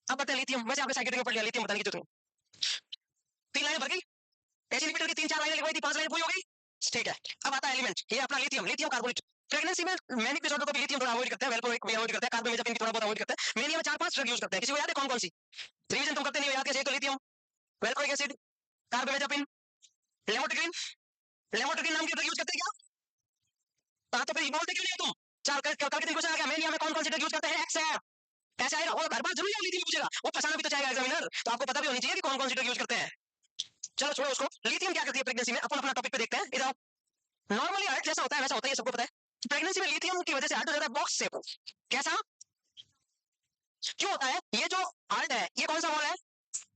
अब बताते हैं लिथियम, वैसे आपने साइकिल में पढ़ लिया, लिथियम बताने की जरूरत नहीं। 3 लाइन भर गई, एसी इनहिबिटर की 3-4 लाइनें लिखवाई थी, 5 लाइन पूरी हो गई, ठीक है। अब आता है एलिमेंट, ये अपना लिथियम, लिथियम कार्बोनेट। प्रेगनेंसी में मैनिक डिसऑर्डर को भी लिथियम थोड़ा अवॉइड करते हैं, वेलप्रोइक भी अवॉइड करते हैं, कार्बामेजापिन भी थोड़ा बहुत अवॉइड करते हैं। मेनिया में 4-5 ड्रग यूज करते हैं, किसी को याद है कौन कौन सी? रिवीजन तुम करते नहीं हो, याद कैसे? एक तो लिथियम, वेलप्रोइक एसिड, कार्बामेजापिन, लेमोट्रिग्रीन। लेमोट्रिग्रीन नाम की ड्रग यूज करते हैं क्या? हाँ तो फिर बोलते क्यों नहीं हो तुम? चार कल के दिन क्वेश्चन आ गया, मेनिया में कौन कौन सी ड्रग यूज करते हैं? एक्स है, ऐसे आएगा, और हर बार जरूरी है लिथियम पूछेगा, वो फंसाना भी तो चाहेगा एग्जामिनर, तो आपको पता भी होनी चाहिए कि कौन कौन सी ड्रग यूज करते हैं। चलो छोड़ो उसको, लिथियम क्या करती है प्रेगनेंसी में, अपन अपना टॉपिक पे देखते हैं। इधर नॉर्मली हार्ट जैसा होता है वैसा होता है, ये सबको पता है। प्रेगनेंसी में लिथियम की वजह से हार्ट हो जाता है बॉक्स शेप। कैसा? क्यों होता है? ये जो हार्ट है ये कौन सा वॉल है?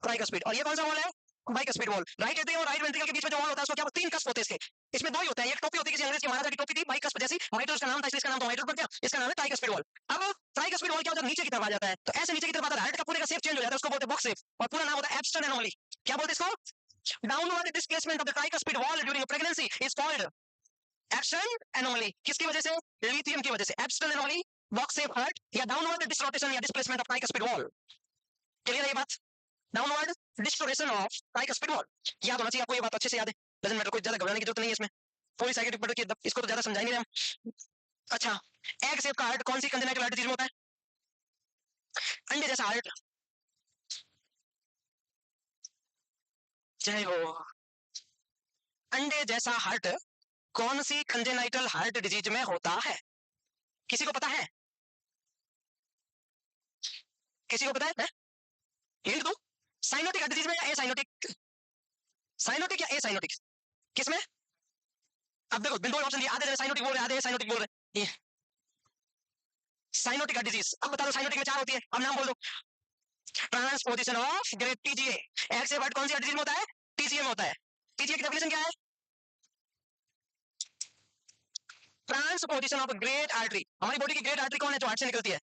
ट्राइकस्पिड। और ये कौन सा वॉल है? Bicuspid valve. राइट एट्रियम और राइट वेंट्रिकल के बीच में जो वॉल होता है उसको क्या बोलते हैं? 3 कस्प होते हैं इसके, इसमें 2 ही होते हैं, एक टोपी होती है, किसी अंग्रेज की महाराजा की टोपी थी बाइकस्प जैसी, माइटर उसका नाम था, इसलिए इसका नाम तो माइटर पड़ गया, इसका नाम है ट्राइकस्पिड वॉल। अब ट्राइकस्पिड वॉल क्या होता है? नीचे की तरफ आ जाता है, तो ऐसे नीचे की तरफ आता है, हार्ट का पूरे का शेप चेंज हो जाता है, उसको बोलते हैं बॉक्स शेप, और पूरा नाम होता है एब्स्टन एनोमली। क्या बोलते हैं इसको? Downward displacement of the tricuspid valve during pregnancy is called Ebstein anomaly. किसकी वजह से? लिथियम की वजह से। Ebstein anomaly, box shape heart, या डाउनवर्ड डिसरोटेशन या displacement of tricuspid valve. Clear है ये बात? Downward distortion of tricuspid valve, याद होना चाहिए आपको, ये बात अच्छे से याद है, डजंट मैटर, कोई ज्यादा घबराने की जरूरत नहीं है इसमें, पूरी साइकिल पढ़ के इसको तो ज्यादा समझा ही नहीं रहे हम। अच्छा एग शेप का हार्ट कौन सी कंजेनाइटल हार्ट डिजीज में होता है? अंडे जैसा हार्ट। जय हो। अंडे जैसा हार्ट कौन सी कंजेनाइटल हार्ट डिजीज में होता है? किसी को पता है? किसी को पता है? हिंट दो। साइनोटिक हार्ट डिजीज में या ए साइनोटिक? साइनोटिक या ए साइनोटिक? किसमें? अब देखो दो ऑप्शन दिए, आधे साइनोटिक बोल रहे, आधे साइनोटिक बोल रहे। ये साइनोटिक हार्ट डिजीज, अब बता दो साइनोटिक में क्या होती है, अब नाम बोल दो। Transposition of great TGA. X word कौन सी हार्ट डिजीज में होता है? टीजीए में होता है। टीजीए की डेफिनेशन क्या है? Transposition of great artery. हमारी बॉडी की ग्रेट आर्टरी कौन है जो हार्ट से निकलती है?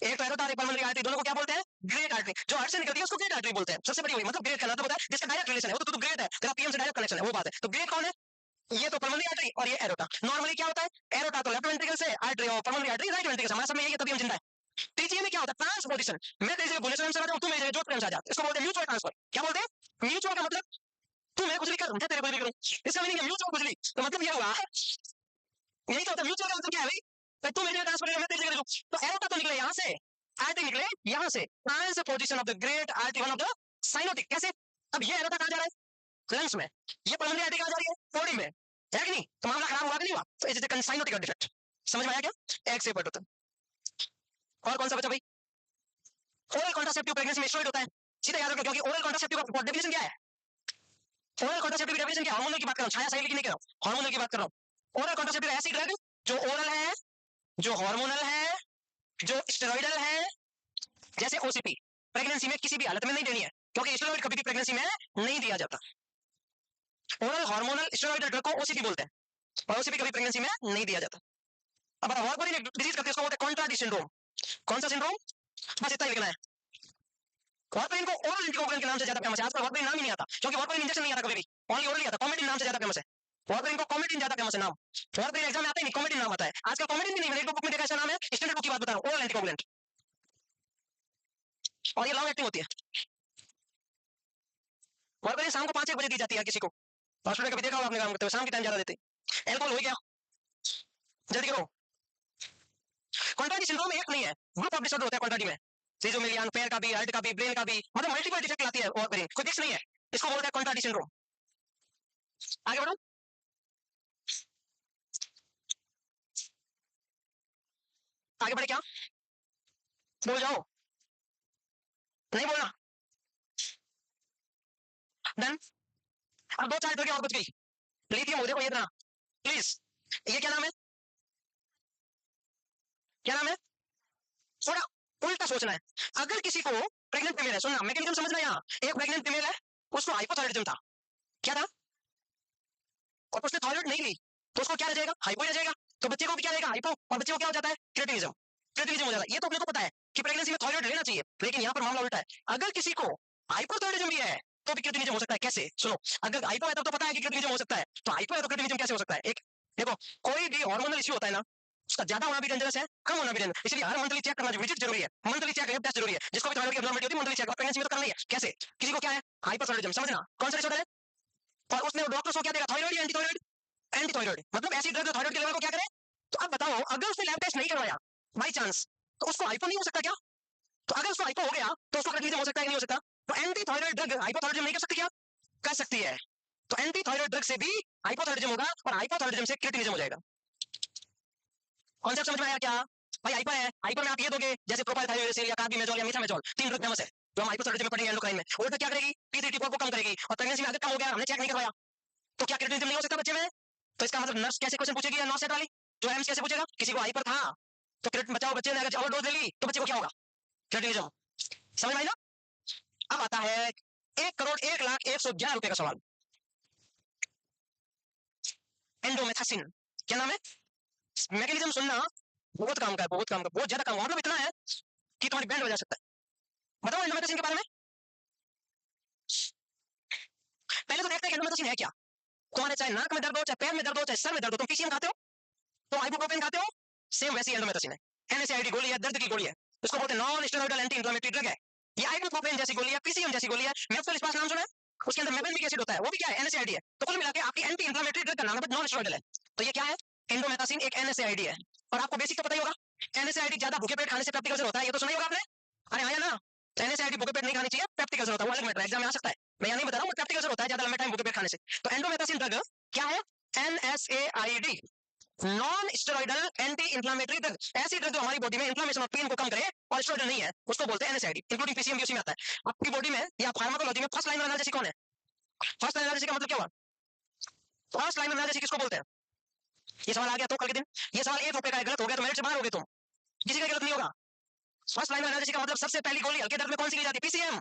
एक तो एरोटा, एक पल्मोनरी आर्टरी, दोनों को क्या बोलते हैं? Great artery. जो हार्ट से निकलती है उसको ग्रेट आर्टरी बोलते हैं। सबसे बड़ी वही, मतलब ग्रेट का मतलब होता है जिसका डायरेक्ट रिलेशन है, वो तो ग्रेट है, तेरा पीएम से डायरेक्ट कनेक्शन है, वो बात है। तो ग्रेट कौन है? ये तो पल्मोनरी आर्टरी और ये एरोटा। नॉर्मली क्या होता है? एरोटा तो लेफ्ट वेंट्रिकल से, आर्टरी और पल्मोनरी आर्टरी राइट वेंट्रिकल से। हमारा सब में यही है, तभी हम जिंदा है। टीजीए में क्या होता है? ट्रांसपोजिशन। मैं तेरे से भुवनेश्वर से आ जाऊं, तू मेरे जोधपुर से आ जा, इसको बोलते हैं म्यूचुअल ट्रांसफर। क्या बोलते हैं? म्यूचुअल का मतलब तू मैं कुछ भी कर, मैं तेरे कुछ भी करूं। इसका मीनिंग है म्यूचुअल कुछ भी। तो मतलब ये हुआ, यही तो होता है म्यूचुअल का मतलब क्या है भाई? तो तू मेरे ट्रांसफर कर, मैं तेरे जगह करूं। तो एरोटा तो निकले यहां से, आर्टरी निकले यहां से। Transposition of the great artery, one of the cyanotic. कैसे? अब ये एरोटा कहां जा रहा है? लंग्स में। ये पल्मोनरी आर्टरी कहां जा रही है? बॉडी में, है कि नहीं? तो मामला खराब हुआ कि नहीं हुआ? तो it is the cyanotic defect. समझ में आया क्या? एक से पट होता है। और कौन सा बचा भाई? ओरल कॉन्ट्रासेप्टिव प्रेगनेंसी में स्टेरॉइड होता है। सीधा याद रखो, क्योंकि ओरल कॉन्ट्रासेप्टिव का डेफिनेशन क्या है? ओरल कॉन्ट्रासेप्टिव की डेफिनेशन क्या है? हार्मोनल की बात कर रहा हूं, छाया सही की नहीं कह रहा हूं, हार्मोनल की बात कर रहा हूं। ओरल कॉन्ट्रासेप्टिव ऐसी ड्रग जो ओरल है, जो हार्मोनल है, जो स्टेरॉइडल है, जैसे ओसीपी। प्रेगनेंसी में किसी भी हालत में नहीं देनी है, क्योंकि स्टेरॉइड कभी भी प्रेगनेंसी में नहीं दिया जाता। ओरल हार्मोनल स्टेरॉइडल ड्रग को ओसीपी बोलते हैं, और ओसीपी कभी प्रेगनेंसी में नहीं दिया जाता। अब हार्मोनल डिजीज करते हैं, उसको बोलते हैं कॉन्ट्राडी सिंड्रोम। कौन सा सिंड्रोम? बस इतना ही लिखना है। वार्फरिन को ओरल एंटीकोगुलेंट के नाम से ज्यादा फेमस है। आजकल वार्फरिन नाम ही नहीं आता, क्योंकि वार्फरिन इंजेक्शन नहीं आता कभी भी, ओनली ओरली आता। कॉमेडिन नाम से ज्यादा फेमस है। वार्फरिन को कॉमेडिन ज्यादा फेमस है नाम। वार्फरिन एग्जाम में आता ही नहीं, कॉमेडिन नाम आता है। आजकल कॉमेडिन भी नहीं, मैंने एक बुक में देखा ऐसा नाम है, स्टैंडर्ड बुक की बात बता रहा हूं, ओरल एंटीकोगुलेंट। और ये लॉन्ग एक्टिंग होती है। वार्फरिन शाम को 5-1 बजे दी जाती है किसी को। हॉस्पिटल कभी देखा होगा आपने काम करते हुए, शाम के टाइम ज्यादा देते हैं। एल्कोहल हो गया, जल्दी करो। कॉन्ट्राडी सिंड्रोम एक नहीं है, ग्रुप ऑफ डिसऑर्डर होता है कॉन्ट्राडी में। सीजोमिलियन, पेयर का भी, हार्ट का भी, ब्रेन का भी, मतलब मल्टीपल डिफेक्ट लाती है वार्फरिन, कोई फिक्स नहीं है। इसको बोलते हैं कॉन्ट्राडी सिंड्रोम। आगे बढ़ो। आगे बढ़े क्या? बोल जाओ। नहीं बोलना। डन। अब दो चार ड्रग और बच गई। लिथियम हो, देखो ये इतना प्लीज। ये क्या नाम है? क्या नाम है? थोड़ा उल्टा सोचना है। अगर किसी को प्रेग्नेंट फीमेल है, सुनना मैकेनिज्म समझना। यहाँ एक प्रेग्नेंट फीमेल है, उसको हाइपोथायराइडिज्म था। क्या था? और उसने थायराइड नहीं ली, तो उसको क्या रह जाएगा? हाइपो रह जाएगा। तो बच्चे को भी क्या रहेगा? हाइपो। और बच्चे को क्या हो जाता है? क्रेटिनिज्म। क्रेटिनिज्म हो जाता है। ये तो अपने को पता है कि प्रेगनेंसी में थायराइड लेना चाहिए, लेकिन यहाँ पर मामला उल्टा है। अगर किसी को हाइपोथायराइडिज्म भी है तो भी क्रेटिनिज्म हो सकता है। कैसे? सुनो, अगर हाइपो है तब तो पता है कि क्रेटिनिज्म हो सकता है, तो हाइपो है तो क्रेटिनिज्म कैसे हो सकता है? एक देखो, कोई भी हार्मोनल इश्यू होता है ना, उसका ज्यादा होना भी डेंजरस है, कम होना भी डेंजरस। इसलिए हर मंथली चेक करना, विजिट जरूरी है। मंथली चेक, टेस्ट जरूरी है। जिसको भी थायराइड की अब्नॉर्मलिटी होती है, मंथली चेक। और प्रेगनेंसी में तो करना ही है। कैसे? किसी को क्या है? हाइपोथायराइडिज्म, समझना कौन सा डिसऑर्डर है। और उसने डॉक्टर को क्या देगा? थायराइड या एंटी थायराइड? एंटी थायराइड, मतलब ऐसी ड्रग जो थायराइड के लेवल को क्या करे। तो अब बताओ, अगर उसने लैब टेस्ट नहीं करवाया बाई चांस, तो उसको हाइपो नहीं हो सकता क्या? तो अगर उसको हाइपो हो गया तो उसको क्रेटिनिज्म हो सकता है कि नहीं हो सकता? तो एंटी थायराइड ड्रग हाइपोथायराइडिज्म नहीं कर सकती क्या? कर सकती है। तो एंटी थायराइड ड्रग से भी हाइपोथायराइडिज्म होगा, और हाइपोथायराइडिज्म से क्रेटिनिज्म हो जाएगा। कॉन्सेप्ट समझ में आया क्या? भाई हाइपर है, हाइपर में आप ये दोगे जैसे प्रोपाइल थायरोसिल या कार्बिमेजोल या मीथामेजोल, 3 ड्रग फेमस है जो हम हाइपोथायराइडिज्म में पढ़ेंगे एंडोक्राइन में। वो क्या करेगी? T3T4 को कम करेगी, और प्रेगनेंसी में अगर कम हो गया, हमने चेक नहीं करवाया, तो क्या क्रेटिनिज्म नहीं हो सकता बच्चे में? तो इसका मतलब नर्स कैसे क्वेश्चन पूछेगी, या नॉट सेट वाली जो एम्स कैसे पूछेगा? किसी को हाइपर था तो क्रेट बचाओ, बच्चे ने अगर ओवरडोज ले ली तो बच्चे को क्या होगा? क्रेटिनिज्म। समझ में आई ना? अब आता है 1,01,01,11 रुपए का सवाल। एंडोमेथासिन, क्या नाम है? मैकेनिज्म सुनना, बहुत काम का है, बहुत काम का, बहुत ज्यादा काम का, मतलब इतना है कि तुम्हारी बैंड बजा सकता है। बताओ एंडोमेथासिन के बारे में। पहले तो देखते हैं एंडोमेथासिन है क्या। तुम्हारे चाहे नाक में दर्द हो, चाहे पैर में दर्द हो, चाहे सर में दर्द हो, तुम पीसीएम खाते हो तो आइबुप्रोफेन खाते हो, सेम वैसी एंडोमेथासिन है। एनएसएआईडी गोली है, दर्द की गोली है, इसको बोलते हैं non steroidal anti inflammatory drug है। ये आइबुप्रोफेन जैसी गोली है, पीसीएम जैसी गोली है। मेप्टोलिस्पास नाम सुना है? उसके अंदर मेबेनमिक एसिड होता है, वो भी क्या है? एनएसएआईडी है। तो कुल मिला के आपकी एंटी इंफ्लेमेटरी ड्रग का नाम है, नॉन स्टेरॉइडल है। तो ये क्या है? एंडोमेथासिन एक एनएसएआईडी है। और आपको बेसिक तो पता ही होगा, एनएसएआईडी ज्यादा भूखे पेट खाने से पेप्टिक अल्सर होता है, ये तो सुना ही होगा आपने। अरे आया ना, एनएसएआईडी भूखे पेट नहीं खानी चाहिए, पेप्टिक अल्सर होता है, वो अलग मैटर है, एग्जाम में आ सकता है, मैं यहाँ नहीं बता रहा हूँ, पेप्टिक अल्सर होता है ज्यादा लंबे टाइम भूखे पेट खाने से। तो एंडोमेटासिन ड्रग क्या है? NSAID, non steroidal anti inflammatory drug, ऐसी ड्रग जो हमारी बॉडी में इंफ्लेमेशन और पेन को कम करे और स्टेरॉइडल नहीं है, उसको बोलते हैं एनएसएआईडी, इंक्लूडिंग पीसीएम भी उसी में आता है। आपकी बॉडी में या फार्माकोलॉजी में फर्स्ट लाइन एनालिसिस कौन है? फर्स्ट लाइन एनालिसिस का मतलब क्या हुआ? फर्स्ट लाइन एनालिसिस किसको बोलते हैं? ये सवाल आ गया तो कल के दिन, ये सवाल एक रुपए का गलत हो गया तो मेरिट से बाहर हो गए तुम, किसी का गलत नहीं होगा। फर्स्ट लाइन एनालिसिस का मतलब सबसे पहली गोली हल्के दर्द में कौन सी ली जाती है? पीसीएम।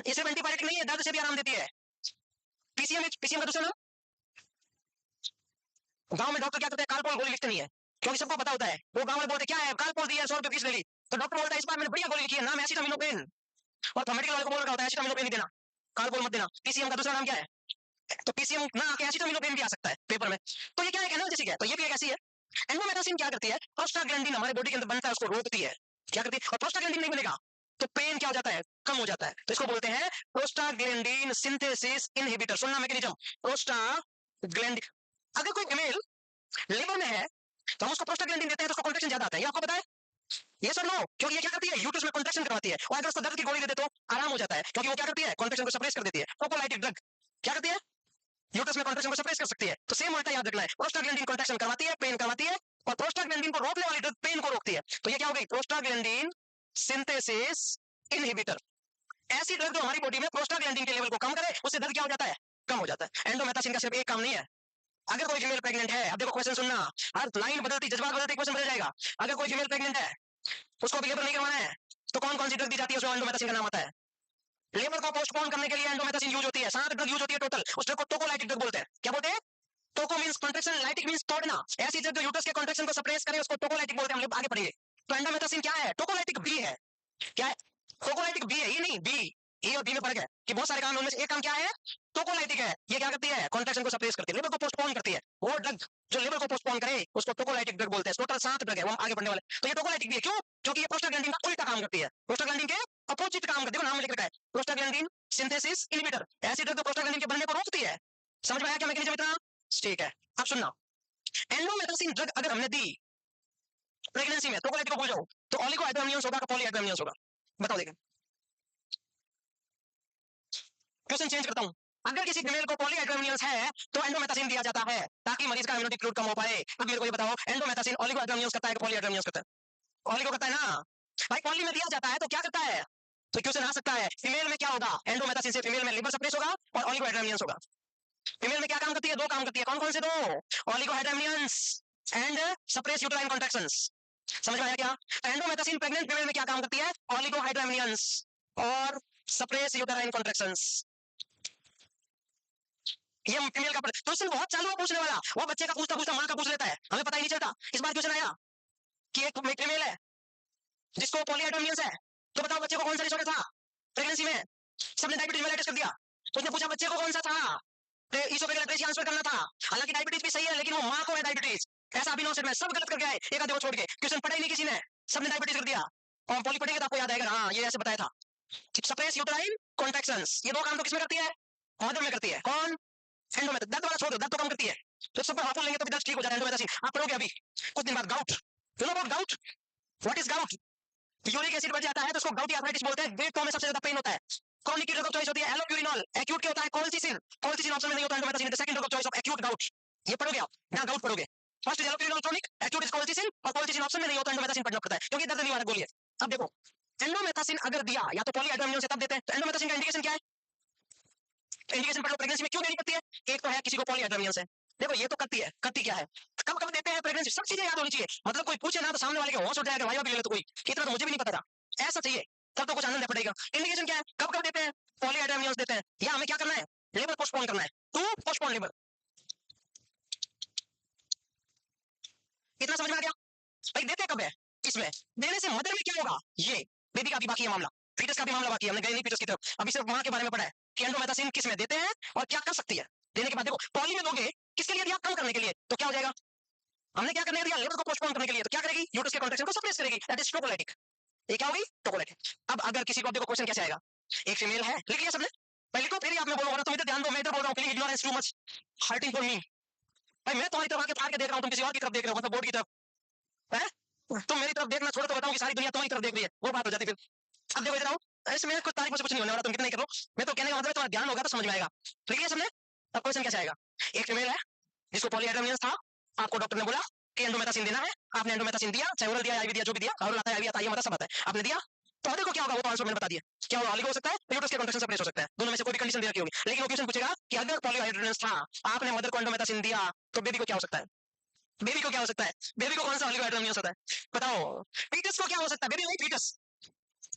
ये सिर्फ एंटीबायोटिक नहीं है, दर्द से भी आराम देती है। पीसीएम, पीसीएम का दूसरा नाम, गांव में डॉक्टर क्या करते हैं? कालपोल गोली लिखते नहीं है, क्योंकि सबको पता होता है, वो गांव में बोलते क्या है, कालपोल दिया 100 रुपए फीस ले ली, तो डॉक्टर बोलता है इस बार मैंने बढ़िया गोली लिखी है, नाम एसिटामिनोफेन, और तो मेडिकल वाले को बोल रहा होता है एसिटामिनोफेन ही देना, कालपोल मत देना। पीसीएम का दूसरा नाम क्या है? तो पीसीएम ना आके एसिटामिनोफेन भी आ सकता है पेपर में। तो ये क्या है, एनाल्जेसिक है, तो ये भी एक ऐसी है। एंडोमेटासिन क्या करती है? प्रोस्टाग्लैंडिन हमारे बॉडी के अंदर बनता है, उसको रोकती है। क्या करती है? और प्रोस्टाग्लैंडिन नहीं मिलेगा तो पेन क्या हो जाता है? कम हो जाता है, तो इसको बोलते हैं प्रोस्टाग्लैंडिन सिंथेसिस इनहिबिटर। सुनना मैकेनिज्म, प्रोस्टाग्लैंडिन। अगर कोई फीमेल लिवर में है तो हम उसको प्रोस्टाग्लैंडिन देते हैं तो उसको कॉन्ट्रैक्शन ज्यादा आता है, ये आपको पता है? ये सर नो, क्योंकि ये क्या करती है? यूट्रस में कॉन्ट्रैक्शन करवाती है, और अगर उसको दर्द की गोली दे दे तो आराम हो जाता है, क्योंकि वो क्या करती है? कॉन्ट्रैक्शन को सप्रेस कर देती है। प्रोकोलाइटिक ड्रग क्या करती है? यूट्रस में कॉन्ट्रैक्शन को सप्रेस कर सकती है। तो सेम उल्टा याद रखना है, प्रोस्टाग्लैंडिन कॉन्ट्रैक्शन करवाती है, पेन करवाती है, और प्रोस्टाग्लैंडिन को रोकने वाली ड्रग पेन को रोकती है। तो ये क्या हो गई? Prostaglandin synthesis inhibitor. ऐसी ड्रग जो हमारी बॉडी में प्रोस्टाग्लैंडिन के लेवल को कम करे, उससे दर्द क्या हो जाता है? कम हो जाता है। एंडोमेटासिन का सिर्फ एक काम नहीं है। अगर कोई फीमेल प्रेग्नेंट है, अब देखो क्वेश्चन सुनना, हर लाइन बदलती, जज्बात बदलती, क्वेश्चन बदल जाएगा। अगर कोई फीमेल प्रेग्नेंट है, उसको अभी लेबर नहीं करवाना है, तो कौन कौन सी ड्रग दी जाती है? उसमें एंडोमेटासिन का नाम आता है। लेबर को पोस्टपोन करने के लिए एंडोमेटासिन यूज होती है, 7 ड्रग यूज होती है टोटल, उस ड्रग को टोकोलाइटिक ड्रग बोलते हैं। क्या बोलते हैं? टोको मींस कॉन्ट्रैक्शन, लाइटिक मींस तोड़ना। ऐसी ड्रग जो यूट्रस के कॉन्ट्रैक्शन को सप्रेस करे उसको टोकोलाइटिक बोलते हैं, हम लोग आगे पढ़ेंगे। तो एंडोमेटासिन क्या है? टोकोलाइटिक बी है। क्या है? टोकोलाइटिक बी है, ये नहीं बी, ए और बी में फर्क है कि बहुत सारे काम है, उनमें से एक काम क्या है? टोकोलाइटिक है। ये क्या करती है? कॉन्ट्रैक्शन को सप्रेस करती है, लेबर को पोस्टपोन करती है। वो ड्रग जो लेबर को पोस्टपोन करे उसको टोकोलाइटिक ड्रग बोलते हैं। टोटल 7 ड्रग है, वो हम आगे बढ़ने वाले। तो ये टोकोलाइटिक भी है, क्यों? क्योंकि ये प्रोस्टाग्लैंडिन का उल्टा काम करती है, प्रोस्टाग्लैंडिन के अपोजिट काम करती है। नाम लिख रखा है प्रोस्टाग्लैंडिन सिंथेसिस इनहिबिटर। ऐसी ड्रग जो प्रोस्टाग्लैंडिन के बनने को रोकती है। समझ में आया क्या मैकेनिज्म इतना? ठीक है, अब सुनना, एंडोमेटासिन ड्रग अगर हमने दी प्रेगनेंसी में, टोकोलाइटिक को भूल जाओ, तो ऑलिगोहाइड्रोमियंस होगा कि पॉलीहाइड्रोमियंस होगा? बताओ देखें। क्वेश्चन चेंज करता हूं, अगर किसी फीमेल को पॉलीहाइड्रोमियंस है तो एंडोमेटासिन दिया जाता है ताकि मरीज का इम्यूनिटी कम हो पाए। अब मेरे को ये बताओ, एंडोमेटासिन ऑलिगोहाइड्रोमियंस करता है कि पॉलीहाइड्रोमियंस करता है? ऑलिगो करता है ना भाई, पॉली में दिया जाता है तो क्या करता है? तो क्वेश्चन आ सकता है, फीमेल में क्या होगा? एंडोमेटासिन से फीमेल में लिवर सप्रेस होगा और ऑलिगोहाइड्रोमियंस होगा। फीमेल में क्या काम करती है? 2 काम करती है, कौन कौन से 2? ऑलिगोहाइड्रोमियंस एंड सप्रेस यूटेराइन कॉन्ट्रैक्शंस। समझ में आया क्या? एंडोमेटासिन प्रेग्नेंट फीमेल में क्या काम करती है? ऑलिगोहाइड्रोमियंस और सप्रेस यूटेराइन कॉन्ट्रैक्शंस। ये फीमेल का क्वेश्चन बहुत चालू है पूछने वाला, वो बच्चे का पूछता पूछता मां का पूछ लेता है, हमें पता ही नहीं चलता। इस बार क्वेश्चन आया कि एक फीमेल है जिसको पॉलीहाइड्रोमियंस है, तो बताओ बच्चे को कौन सा डिसऑर्डर था प्रेगनेंसी में? सबने डायबिटीज मेलाइटिस कर दिया। उसने पूछा बच्चे को कौन सा था? इसोफेगल अट्रेसिया आंसर करना था। हालांकि डायबिटीज भी सही है, लेकिन वो मां को है डायबिटीज, ऐसा भी नॉनसेंस में सब गलत करके आए, एक आधे को छोड़ के। क्वेश्चन पढ़ा ही नहीं किसी ने, सबने डायबिटीज कर दिया। और पॉली पढ़ेंगे तो आपको याद आएगा, हाँ ये ऐसे बताया था। सप्रेस यूटेराइन कॉन्ट्रैक्शंस, ये 2 काम तो किसमें करती है? मदर में करती है। कौन? एंडोमेटासिन। दर्द वाला छोड़ दो, दर्द तो कम करती है, तो सब पर हाथ लेंगे तो भी दर्द ठीक हो जाता है। एंडोमेटासिन आप पढ़ोगे अभी कुछ दिन बाद। Gout, you know about gout? What is gout? Uric acid बढ़ जाता है तो उसको गाउटी आर्थराइटिस बोलते हैं। वेट में सबसे ज्यादा पेन होता है। क्रॉनिक की ड्रग ऑफ चॉइस होती है एलोप्यूरिनॉल। एक्यूट क्या होता है? कोल्चिसिन। कोल्चिसिन ऑप्शन में नहीं होता, indomethacin is the second drug of choice of acute gout. ये पढ़ोगे आप, ना गाउट पढ़ोगे। First is allopurinol chronic, acute is colchicine, और कोल्चिसिन ऑप्शन में नहीं होता, एंडोमेटासिन पढ़ना पड़ता है क्योंकि दर्द निवारक गोली है। अब देखो, एंडोमेटासिन अगर दिया या तो पॉलीहाइड्रोमियन से तब देते हैं, तो एंडोमेटासिन का इंडिकेशन क्या है? इंडिकेशन पढ़ लो, प्रेगनेंसी में क्यों देनी पड़ती है? एक तो है किसी को पॉलीहाइड्रोमियन से, देखो ये तो करती है, करती क्या है, कब कब देते हैं प्रेगनेंसी, सब चीजें याद होनी चाहिए। मतलब कोई पूछे ना तो सामने वाले के होश उठ जाएगा, भाई भी ले लो तो कोई, कितना तो मुझे भी नहीं पता था, ऐसा चाहिए तब तो कुछ आनंद पड़ेगा। इंडिकेशन क्या है? कब कब देते हैं? पॉलीहाइड्रोमियन देते हैं, या हमें क्या करना है? लेबर पोस्टपोन करना है, टू पोस्टपोन लेबर। इतना समझ में आ गया? भाई देते कब है? इसमें देने से मदर में क्या होगा? ये बेबी का भी बाकी है मामला, फीटस का भी मामला बाकी है, हमने गए नहीं फीटस की तरफ, अभी सिर्फ मां के बारे में पढ़ा है कि एंडोमेटासिन किस में देते हैं और क्या कर सकती है। देने के बाद देखो, पॉली में दोगे किसके लिए दिया? कम करने के लिए, तो क्या हो जाएगा? हमने क्या करने दिया? लेबर को पोस्टपोन करने के लिए, तो क्या करेगी? यूट्रस के कॉन्ट्रैक्शन को सप्रेस करेगी, दैट इज टोकोलाइटिक। ये क्या होगी? टोकोलाइटिक। अब अगर किसी को, देखो क्वेश्चन कैसे आएगा, एक फीमेल है, लिख लिया सबने? पहले को फिर आप में बोलो, तुम इधर ध्यान दो, मैं इधर बोल रहा हूं, please ignorance too much hurting for me. भाई मैं तुम्हारी तरफ आके फाड़ के देख रहा हूं, तुम किसी और की तरफ देख रहे हो, मतलब बोर्ड की तरफ। है? तुम मेरी तरफ देखना छोड़ो तो बताऊं कि सारी दुनिया तुम्हारी तरफ देख रही है, वो बात हो जाती फिर। अब देखो इधर आओ, इसमें कुछ तारीफ से कुछ नहीं होने वाला, तुम कितना ही करो। मैं तो कहने का मतलब तुम्हारा ध्यान होगा तो समझ में आएगा। ठीक है समझे? अब क्वेश्चन कैसे आएगा? एक फीमेल है जिसको पॉलीहाइड्रोमियस था, आपको डॉक्टर ने बोला कि एंडोमेटासिन देना है, आपने एंडोमेटासिन दिया, चाहे ओरल दिया आईवी दिया, जो भी दिया, और आता है आईवी आता है, ये मतलब सब आता है, आपने दिया। तो देखो क्या होगा, वो आंसर मैंने बता दिया। क्या होगा? ऑलिगो हो सकता है, यूट्रस के कंट्रैक्शन सेपरेट हो सकता है, दोनों में से कोई भी कंडीशन दे रखी होगी। लेकिन वो क्वेश्चन पूछेगा कि अगर पॉलीहाइड्रोमियस था, आपने मदर को एंडोमेटासिन दिया, तो बेबी को क्या हो सकता है? बेबी को क्या हो सकता है? बेबी को कौन सा ऑलिगोहाइड्रोमियस होता है? बताओ। फीटस को क्या हो सकता है? बेबी नहीं, फीटस।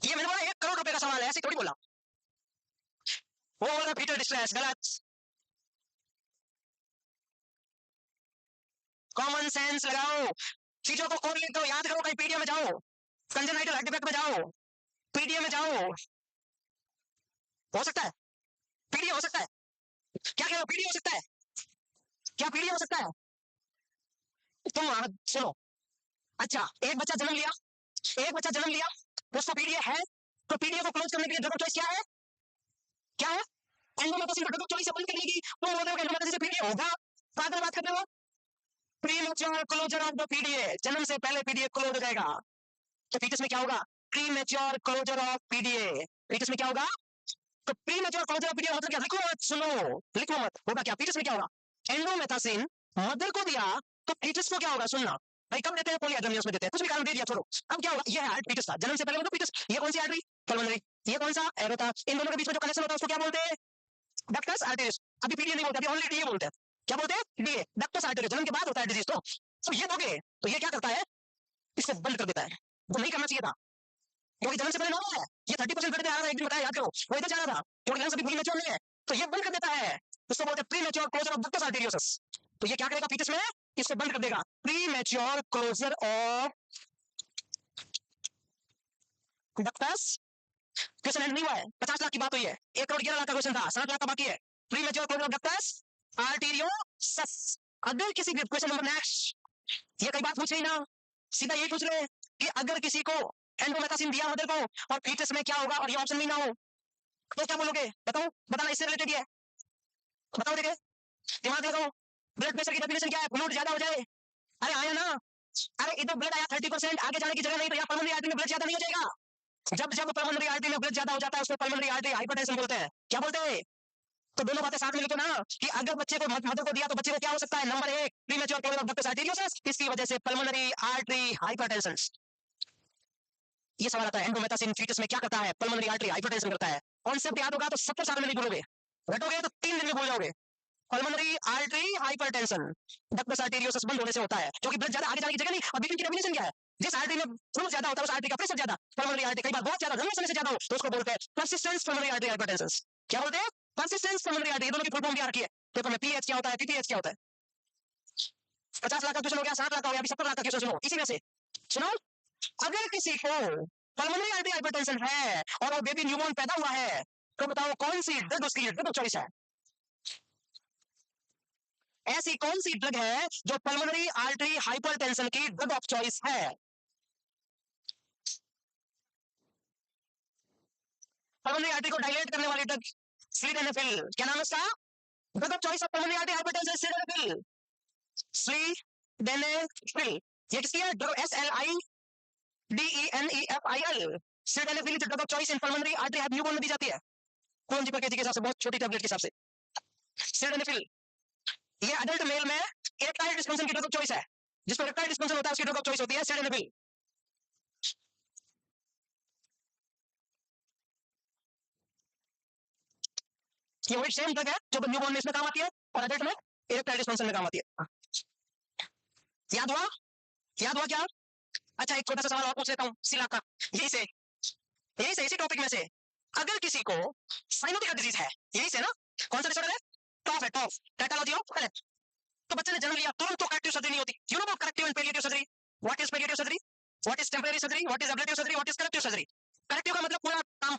ये मैंने बोला 1 करोड़ रुपए का सवाल है, ऐसे थोड़ी बोला। वो वाला फीटल डिस्ट्रेस गलत। कॉमन सेंस लगाओ, चीजों को खोल लेते हो, याद करो, कहीं पीडीएफ में जाओ, कंजेनाइटल हार्ट डिफेक्ट में जाओ, पीडीएफ में जाओ। हो सकता है पीडीएफ, हो सकता है। क्या कह रहे हो? पीडीएफ हो सकता है? क्या पीडीएफ हो सकता है? तुम सुनो। अच्छा, एक बच्चा जन्म लिया, एक बच्चा जन्म लिया, उसको पीडीएफ है, तो पीडीएफ को क्लोज करने के लिए ड्रग ऑफ चॉइस क्या है? क्या है? एंडोमेटासिन ड्रग ऑफ चॉइस बंद करने की। तुम बोल रहे हो कि एंडोमेटासिन से पीडीएफ होगा, पागल बात कर रहे हो। Premature closure of the PDA, जन्म से पहले पीडीए क्लोज हो जाएगा। तो फीटस में क्या होगा? Premature closure of PDA. Fetus में क्या होगा? तो प्रीमेच्योर क्लोजर ऑफ पीडीए मतलब क्या? लिखो मत, सुनो, लिखो मत। होगा क्या? फीटस में क्या होगा? एंडोमेटासिन मदर को दिया, तो फीटस को क्या होगा? सुनना भाई, कब देते हैं? पॉलीहाइड्रोमियस में देते हैं, कुछ भी कारण दे दिया, छोड़ो। अब क्या होगा? ये हार्ट फीटस था, जन्म से पहले मतलब फीटस। ये कौन सी आर्टरी? पल्मोनरी। ये कौन सा? एरोटा। इन दोनों के बीच में जो कनेक्शन होता है उसको क्या बोलते हैं? डक्टस आर्टेरियस। अभी पीडीए नहीं बोलते, अभी ओनली डीए बोलते हैं। क्या बोलते हैं? DA, ductus arteriosus. जन्म के बाद होता है डिजीज। तो ये दोगे तो ये क्या करता है? इसको बंद कर देता है। वो नहीं करना चाहिए था, क्योंकि जन्म से पहले नॉर्मल है। ये 30% बढ़ते आ रहा था, एक दिन बताया, याद करो, वो इधर जा रहा था, क्योंकि लंग्स अभी मैच्योर नहीं है, तो ये बंद कर देता है। उसको बोलते हैं premature closure of ductus arteriosus. तो ये क्या करेगा फीटस में? इसको बंद कर देगा। Premature closure of ductus. Question end नहीं हुआ है, 50 लाख की बात हुई है, 1 करोड़ 11 लाख का क्वेश्चन था, 7 लाख का बाकी है। Premature closure of ductus arteriosus. अगर किसी भी क्वेश्चन नंबर नेक्स्ट, ये कई बात पूछ रही ना, सीधा यही पूछ रहे कि अगर किसी को एंडोमेटासिन दिया मदर को और फीटस में क्या होगा, और ये ऑप्शन में ना हो, तो क्या बोलोगे? बताओ, बताना, इससे रिलेटेड है। बताओ, देखे, दिमाग लगाओ। ब्लड प्रेशर की डेफिनेशन क्या है? फ्लूइड ज्यादा हो जाए। अरे आया ना, अरे इधर ब्लड आया 30%, आगे जाने की जगह नहीं, तो यहाँ पल्मोनरी आर्टरी में ब्लड ज्यादा नहीं हो जाएगा? जब पल्मोनरी आर्टरी में ब्लड ज्यादा हो जाता है, उसको पल्मोनरी आर्टरी हाइपरटेंशन बोलते हैं। क्या बोलते हैं? तो दोनों बातें साथ में लिखो ना, कि अगर बच्चे को मदर को दिया तो बच्चे को क्या हो सकता है? Number 1, premature closure of ductus arteriosus, इसकी वजह से पल्मोनरी आर्टरी हाइपरटेंशन। ये सवाल आता है, एंडोमेटासिन फीटस में क्या करता है? पल्मोनरी आर्टरी हाइपरटेंशन करता है। कॉन्सेप्ट याद होगा तो 70 साल में नहीं भूलोगे, रटोगे तो 3 दिन में भूल जाओगे। Pulmonary artery hypertension ductus arteriosus बंद होने से होता है, क्योंकि ब्लड ज्यादा आगे जाने की जगह नहीं। और बीपी की डेफिनेशन क्या है? जिस आर्टरी में फ्लू ज्यादा होता है, उस आर्टरी का प्रेशर ज्यादा। पल्मोनरी आर्टरी कई बार बहुत ज्यादा, लंबे समय से ज्यादा हो, तो उसको बोलते हैं पर्सिस्टेंस पल्मोनरी आर्टरी हाइपरटेंशन। क्या बोलते हैं? Persistence pulmonary artery. दोनों की फुल फॉर्म भी आ रखी है पेपर में। पीएच क्या होता है, पीपीएच क्या होता है? 50 लाख का क्वेश्चन हो गया, 60 लाख का हो गया, अभी 70 लाख का क्वेश्चन सुनो इसी में से। सुनो, अगर किसी को पल्मोनरी आर्टरी हाइपरटेंशन है और वो बेबी न्यूबॉर्न पैदा हुआ है, तो बताओ कौन सी ड्रग उसकी ड्रग ऑफ चॉइस है? ऐसी कौन सी ड्रग है जो पल्मोनरी आर्टरी हाइपरटेंशन की ड्रग ऑफ चॉइस है? पल्मोनरी आर्टरी को डायलेट करने वाली ड्रग सिल्डेनाफिल। क्या नाम है उसका? Drug of choice of pulmonary artery hypertension sildenafil. Sildenafil. ये किसकी है? Drug SLIDENEFIL। Sildenafil is drug of choice in pulmonary artery newborn में दी जाती है। कौन जी पर के हिसाब से, बहुत छोटी टैबलेट के हिसाब से। सिल्डेनाफिल ये अडल्ट मेल में इरेक्टाइल डिस्फंक्शन की ड्रग ऑफ चॉइस है, जिसको इरेक्टाइल डिस्फंक्शन होता है उसकी ड्रग ऑफ चॉइस होती है सिल्डेनाफिल। ये वही सेम ड्रग है जो न्यूबॉर्न में इसमें काम आती है और एडल्ट में इरेक्टाइल डिस्फंक्शन में काम आती है। याद हुआ? याद हुआ क्या? अच्छा, एक छोटा सा सवाल और पूछ लेता हूँ सिला का, यही से इसी टॉपिक में से। अगर किसी को साइनोटिक डिजीज है, यही से ना, कौन सा डिसऑर्डर है? टॉफ है, टॉफ, टैटोलॉजी ऑफ करेक्ट। तो बच्चे ने जन्म लिया, तुरंत तो करेक्टिव सर्जरी नहीं होती। You know about corrective and palliative surgery? What is palliative surgery? What is temporary surgery? What is ablative surgery? What is corrective surgery? Corrective का मतलब पूरा काम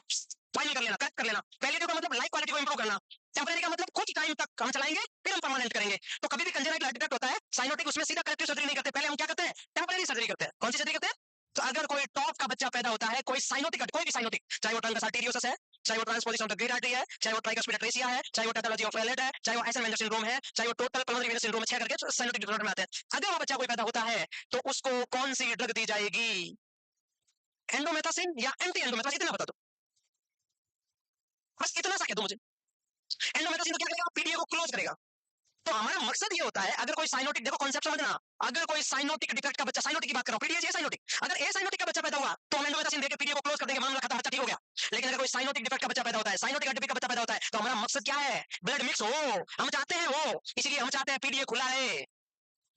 फाइनल कर लेना, करेक्ट कर लेना। पैलिएटिव का मतलब लाइफ क्वालिटी को इंप्रूव करना। टेम्परेरी का मतलब कुछ टाइम तक काम चलाएंगे, फिर हम परमानेंट करेंगे। तो कभी भी कंजेनाइटल हार्ट डिफेक्ट होता है साइनोटिक, उसमें सीधा करेक्टिव सर्जरी नहीं करते, पहले हम क्या करते हैं? टेम्परेरी सर्जरी करते हैं। कौन सी सर्जरी करते हैं? तो अगर कोई टॉप का बच्चा पैदा होता है, कोई साइनोटिक, कोई भी साइनोटिक, चाहे वो ट्रंकस आर्टेरियोसस है, चाहे वो transposition of the great artery है, चाहे वो ट्राइकस्पिड एट्रेसिया है, चाहे वो पैथोलॉजी ऑफ एलेट है, चाहे वो आइसेनमेंजर सिंड्रोम है, चाहे वो टोटल पल्मोनरी वेनस सिंड्रोम है, 6 करके साइनोटिक डिसऑर्डर में आते हैं। अगर वो बच्चा कोई पैदा होता है तो उसको कौन सी ड्रग दी जाएगी? एंडोमेथासिन या एंटी एंडोमेथासिन? इतना बता दो, बस इतना सा कह दो मुझे। एंडोमेथासिन तो क्या करेगा? पीडीए को क्लोज करेगा। तो हमारा मकसद ये होता है, अगर कोई साइनोटिक, देखो कॉन्सेप्ट समझना, अगर कोई साइनोटिक डिफेक्ट का बच्चा, साइनोटिक की बात कर रहा हूं, पीडीए साइनोटिक, अगर ए साइनोटिक का बच्चा पैदा हुआ तो हम एंडोमेथासिन देकर पीडीए को क्लोज कर देंगे, मामला खत्म, बच्चा ठीक हो गया। लेकिन अगर कोई साइनोटिक डिफेक्ट का बच्चा पैदा होता है, साइनोटिक एडिपिक का बच्चा पैदा होता है, तो हमारा मकसद क्या है? ब्लड मिक्स हो, हम चाहते हैं वो, इसीलिए हम चाहते हैं पीडीए खुला है।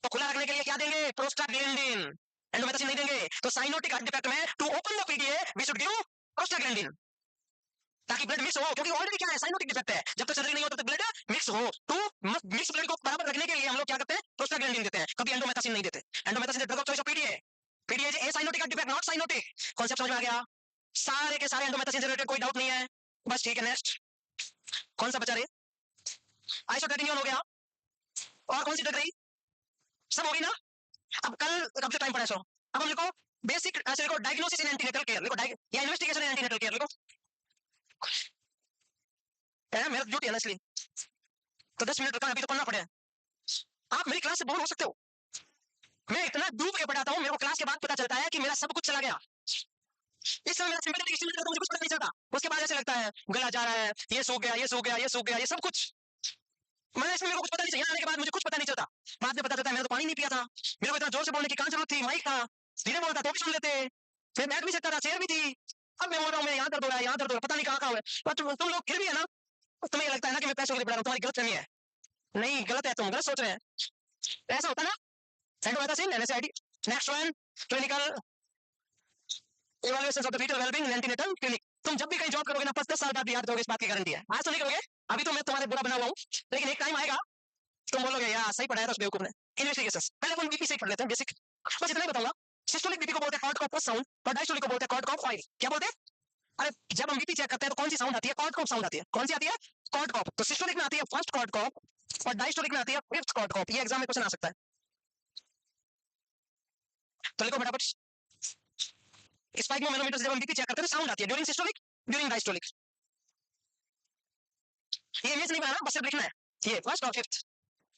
तो खुला रखने के लिए क्या देंगे? प्रोस्टाग्लैंडिन। एंडोमेथासिन नहीं देंगे। तो साइनोटिक डिफेक्ट में to open the PDA we should give prostaglandin, ताकि ब्लड मिक्स हो, क्योंकि ऑलरेडी क्या है, साइनोटिक डिफेक्ट है, जब तक सर्जरी नहीं हो तब तक ब्लड मिक्स हो। तो मिक्स ब्लड को बराबर रखने के लिए हम लोग क्या करते हैं? प्रोस्टाग्लैंडिन देते हैं, कभी एंडोमेथासिन नहीं देते। Indomethacin drug of choice of PDA, PDA acyanotic defect, not cyanotic. Concept समझ में आ गया? सारे के सारे एंडोमेथासिन से रिलेटेड, कोई डाउट नहीं है, बस ठीक है। नेक्स्ट कौन सा बचा रहे? आइसोट्रेटिनोन हो गया, और कौन सी ड्रग रही? सब होगी ना? अब कल कब से टाइम पड़ा है सो, अब हम लिखो बेसिक, ऐसे लिखो डायग्नोसिस इन एंटीनेटल केयर, लिखो या इन्वेस्टिगेशन इन एंटीनेटल केयर लिखो, है मेरा ड्यूटी है ना इसलिए। तो 10 मिनट रुका, अभी तो पढ़ना पड़े। आप मेरी क्लास से बोर हो सकते हो, मैं इतना डूब के पढ़ाता हूँ, मेरे को क्लास के बाद पता चलता है कि मेरा सब कुछ चला गया। इस समय मेरा सिंपैथेटिक स्टिमुलेट करता हूं, मुझे कुछ पता नहीं चलता। उसके बाद ऐसे लगता है गला जा रहा है, ये सूख गया, ये सूख गया, ये सूख गया, ये सब कुछ मैंने, इसमें मेरे को कुछ पता नहीं चला। यहाँ आने के बाद मुझे कुछ पता नहीं चलता, बाद में पता चलता है मैंने तो पानी नहीं पिया था, मेरे को इतना जोर से बोलने की कहां जरूरत थी, माइक था, धीरे बोलता तो भी सुन लेते, फिर बैठ भी सकता था, चेयर भी थी। अब मैं बोल रहा हूँ, मैं यहाँ दर्द हो रहा है, यहाँ दर्द हो रहा है, पता नहीं कहाँ हुआ है। पर तुम लोग फिर भी है ना, तुम्हें लगता है ना कि मैं पैसों के लिए पढ़ा रहा हूँ, तुम्हारी गलत फहमी है। नहीं, गलत है, तुम गलत सोच रहे हैं, ऐसा होता है ना। Indomethacin, NSAID. Next one, clinical evaluation of the fetal wellbeing in antenatal clinic. तुम जब भी कहीं जॉब करोगे ना, 10 साल बाद भी याद रखोगे, इस बात की गारंटी है। आज तो नहीं करोगे, अभी तो मैं तुम्हारे बुरा बना हुआ हूँ, लेकिन एक टाइम आएगा तुम बोलोगे यार सही पढ़ाया था उस बेवकूफ ने। इन्वेस्टिगेशंस, पहले अपन बीपी से ही पढ़ लेते हैं, बेसिक, बस इतना ही बताऊंगा। सिस्टोलिक बीपी को बोलते हैं कॉर्ड कॉप साउंड, और डायस्टोलिक को बोलते हैं कॉर्ड कॉप ऑयल। क्या बोलते हैं? अरे जब हम बीपी चेक करते हैं तो कौन सी साउंड आती है? कॉर्ड कॉप साउंड आती है। कौन सी आती है? Cord corp. तो सिस्टोलिक में आती है फर्स्ट कॉर्ड कॉप, और डायस्टोलिक में आती है फिफ्थ कॉर्ड कॉप। ये एग्जाम में क्वेश्चन आ सकता है, तो लिखो फटाफट। स्पाइगमोमेनोमीटर से जब हम बीपी चेक करते हैं तो साउंड आती है ड्यूरिंग सिस्टोलिक, ड्यूरिंग डायस्टोलिक। ये इमेज नहीं बनाना, बस सिर्फ लिखना है, ये फर्स्ट और फिफ्थ।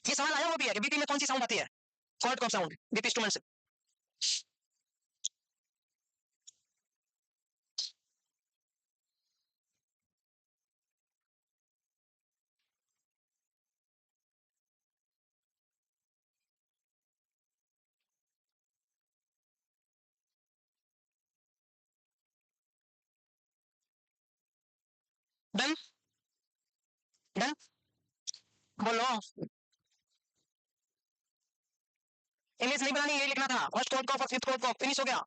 ये सवाल आया वो भी है कि बीपी में कौन सी साउंड आती है? Korotkoff sound, BP instrument से। डन, डन, बोलो। इमेज नहीं बनानी, ये लिखना था, फर्स्ट कॉर्ड कॉप और फिफ्थ कॉर्ड कॉप, फिनिश हो गया।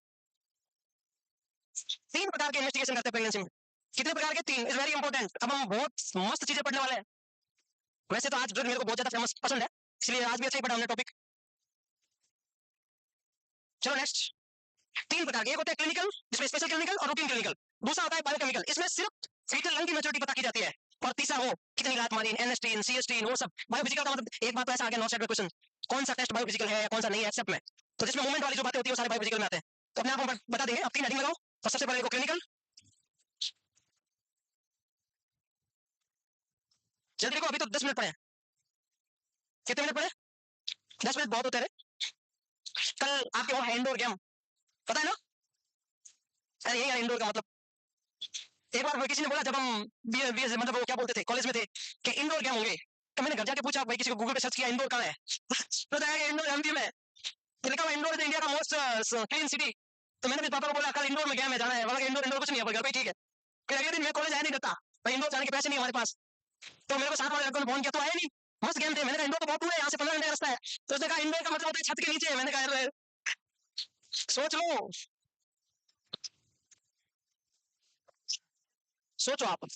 3 प्रकार के इन्वेस्टिगेशन करते हैं प्रेगनेंसी में। कितने प्रकार के? 3। Is very important. अब हम बहुत मस्त चीजें पढ़ने वाले हैं। वैसे तो आज ड्रग मेरे को बहुत ज्यादा फेमस पसंद है, इसलिए आज भी अच्छा ही पढ़ा हमने टॉपिक। चलो नेक्स्ट। 3 प्रकार के, एक होता है क्लिनिकल, जिसमें स्पेशल क्लिनिकल और रूटीन क्लिनिकल। दूसरा होता है बायोकेमिकल, इसमें सिर्फ फीटल लंग की मैच्योरिटी पता की जाती है। और तीसरा वो कितनी रात मारी, एनएसटीन, सीएसटीन, वो सब। बायोफिजिकल का मतलब, एक बात तो ऐसा आ गया नॉट सेट क्वेश्चन, कौन सा टेस्ट बायोफिजिकल है या कौन सा नहीं है एक्सेप्ट में। तो जिसमें मूवमेंट वाली जो बातें होती है वो सारे बायोफिजिकल में आते हैं। तो अपने आप हम बता देंगे। अब 3 हेडिंग लगाओ, और सबसे पहले देखो क्लिनिकल। जल्दी देखो, अभी तो 10 मिनट पड़े हैं। कितने मिनट पड़े? 10 मिनट बहुत होते हैं। कल आपके वहाँ है इंडोर गेम, पता है ना? अरे यही है इंडोर का मतलब। एक बार किसी ने बोला, जब हम मतलब वो क्या बोलते थे कॉलेज में थे, कि इंडोर गेम होंगे। तो मैंने घर जाके पूछा, भाई किसी को गूगल पे सर्च किया इंडोर कहाँ है? तो बताया कि इंडोर एमपी में। तो लिखा हुआ इंडोर इज इंडिया का मोस्ट क्लीन सिटी। तो मैंने भी पापा को बोला कल इंडोर में गेम है, जाना है। बोला इंडोर इंडोर कुछ नहीं है, घर पे ठीक है। फिर अगले दिन मैं कॉलेज आया नहीं करता, भाई इंडोर जाने के पैसे नहीं हमारे पास। तो मेरे को साथ वाले लड़कों ने फोन किया, तो आया नहीं, मस्त गेम थे। मैंने कहा इंडोर तो बहुत दूर है, यहाँ से 15 घंटे का रास्ता है। तो उसने कहा इंडोर का मतलब होता है छत के नीचे। मैंने कहा सोच लो, सोचो आप।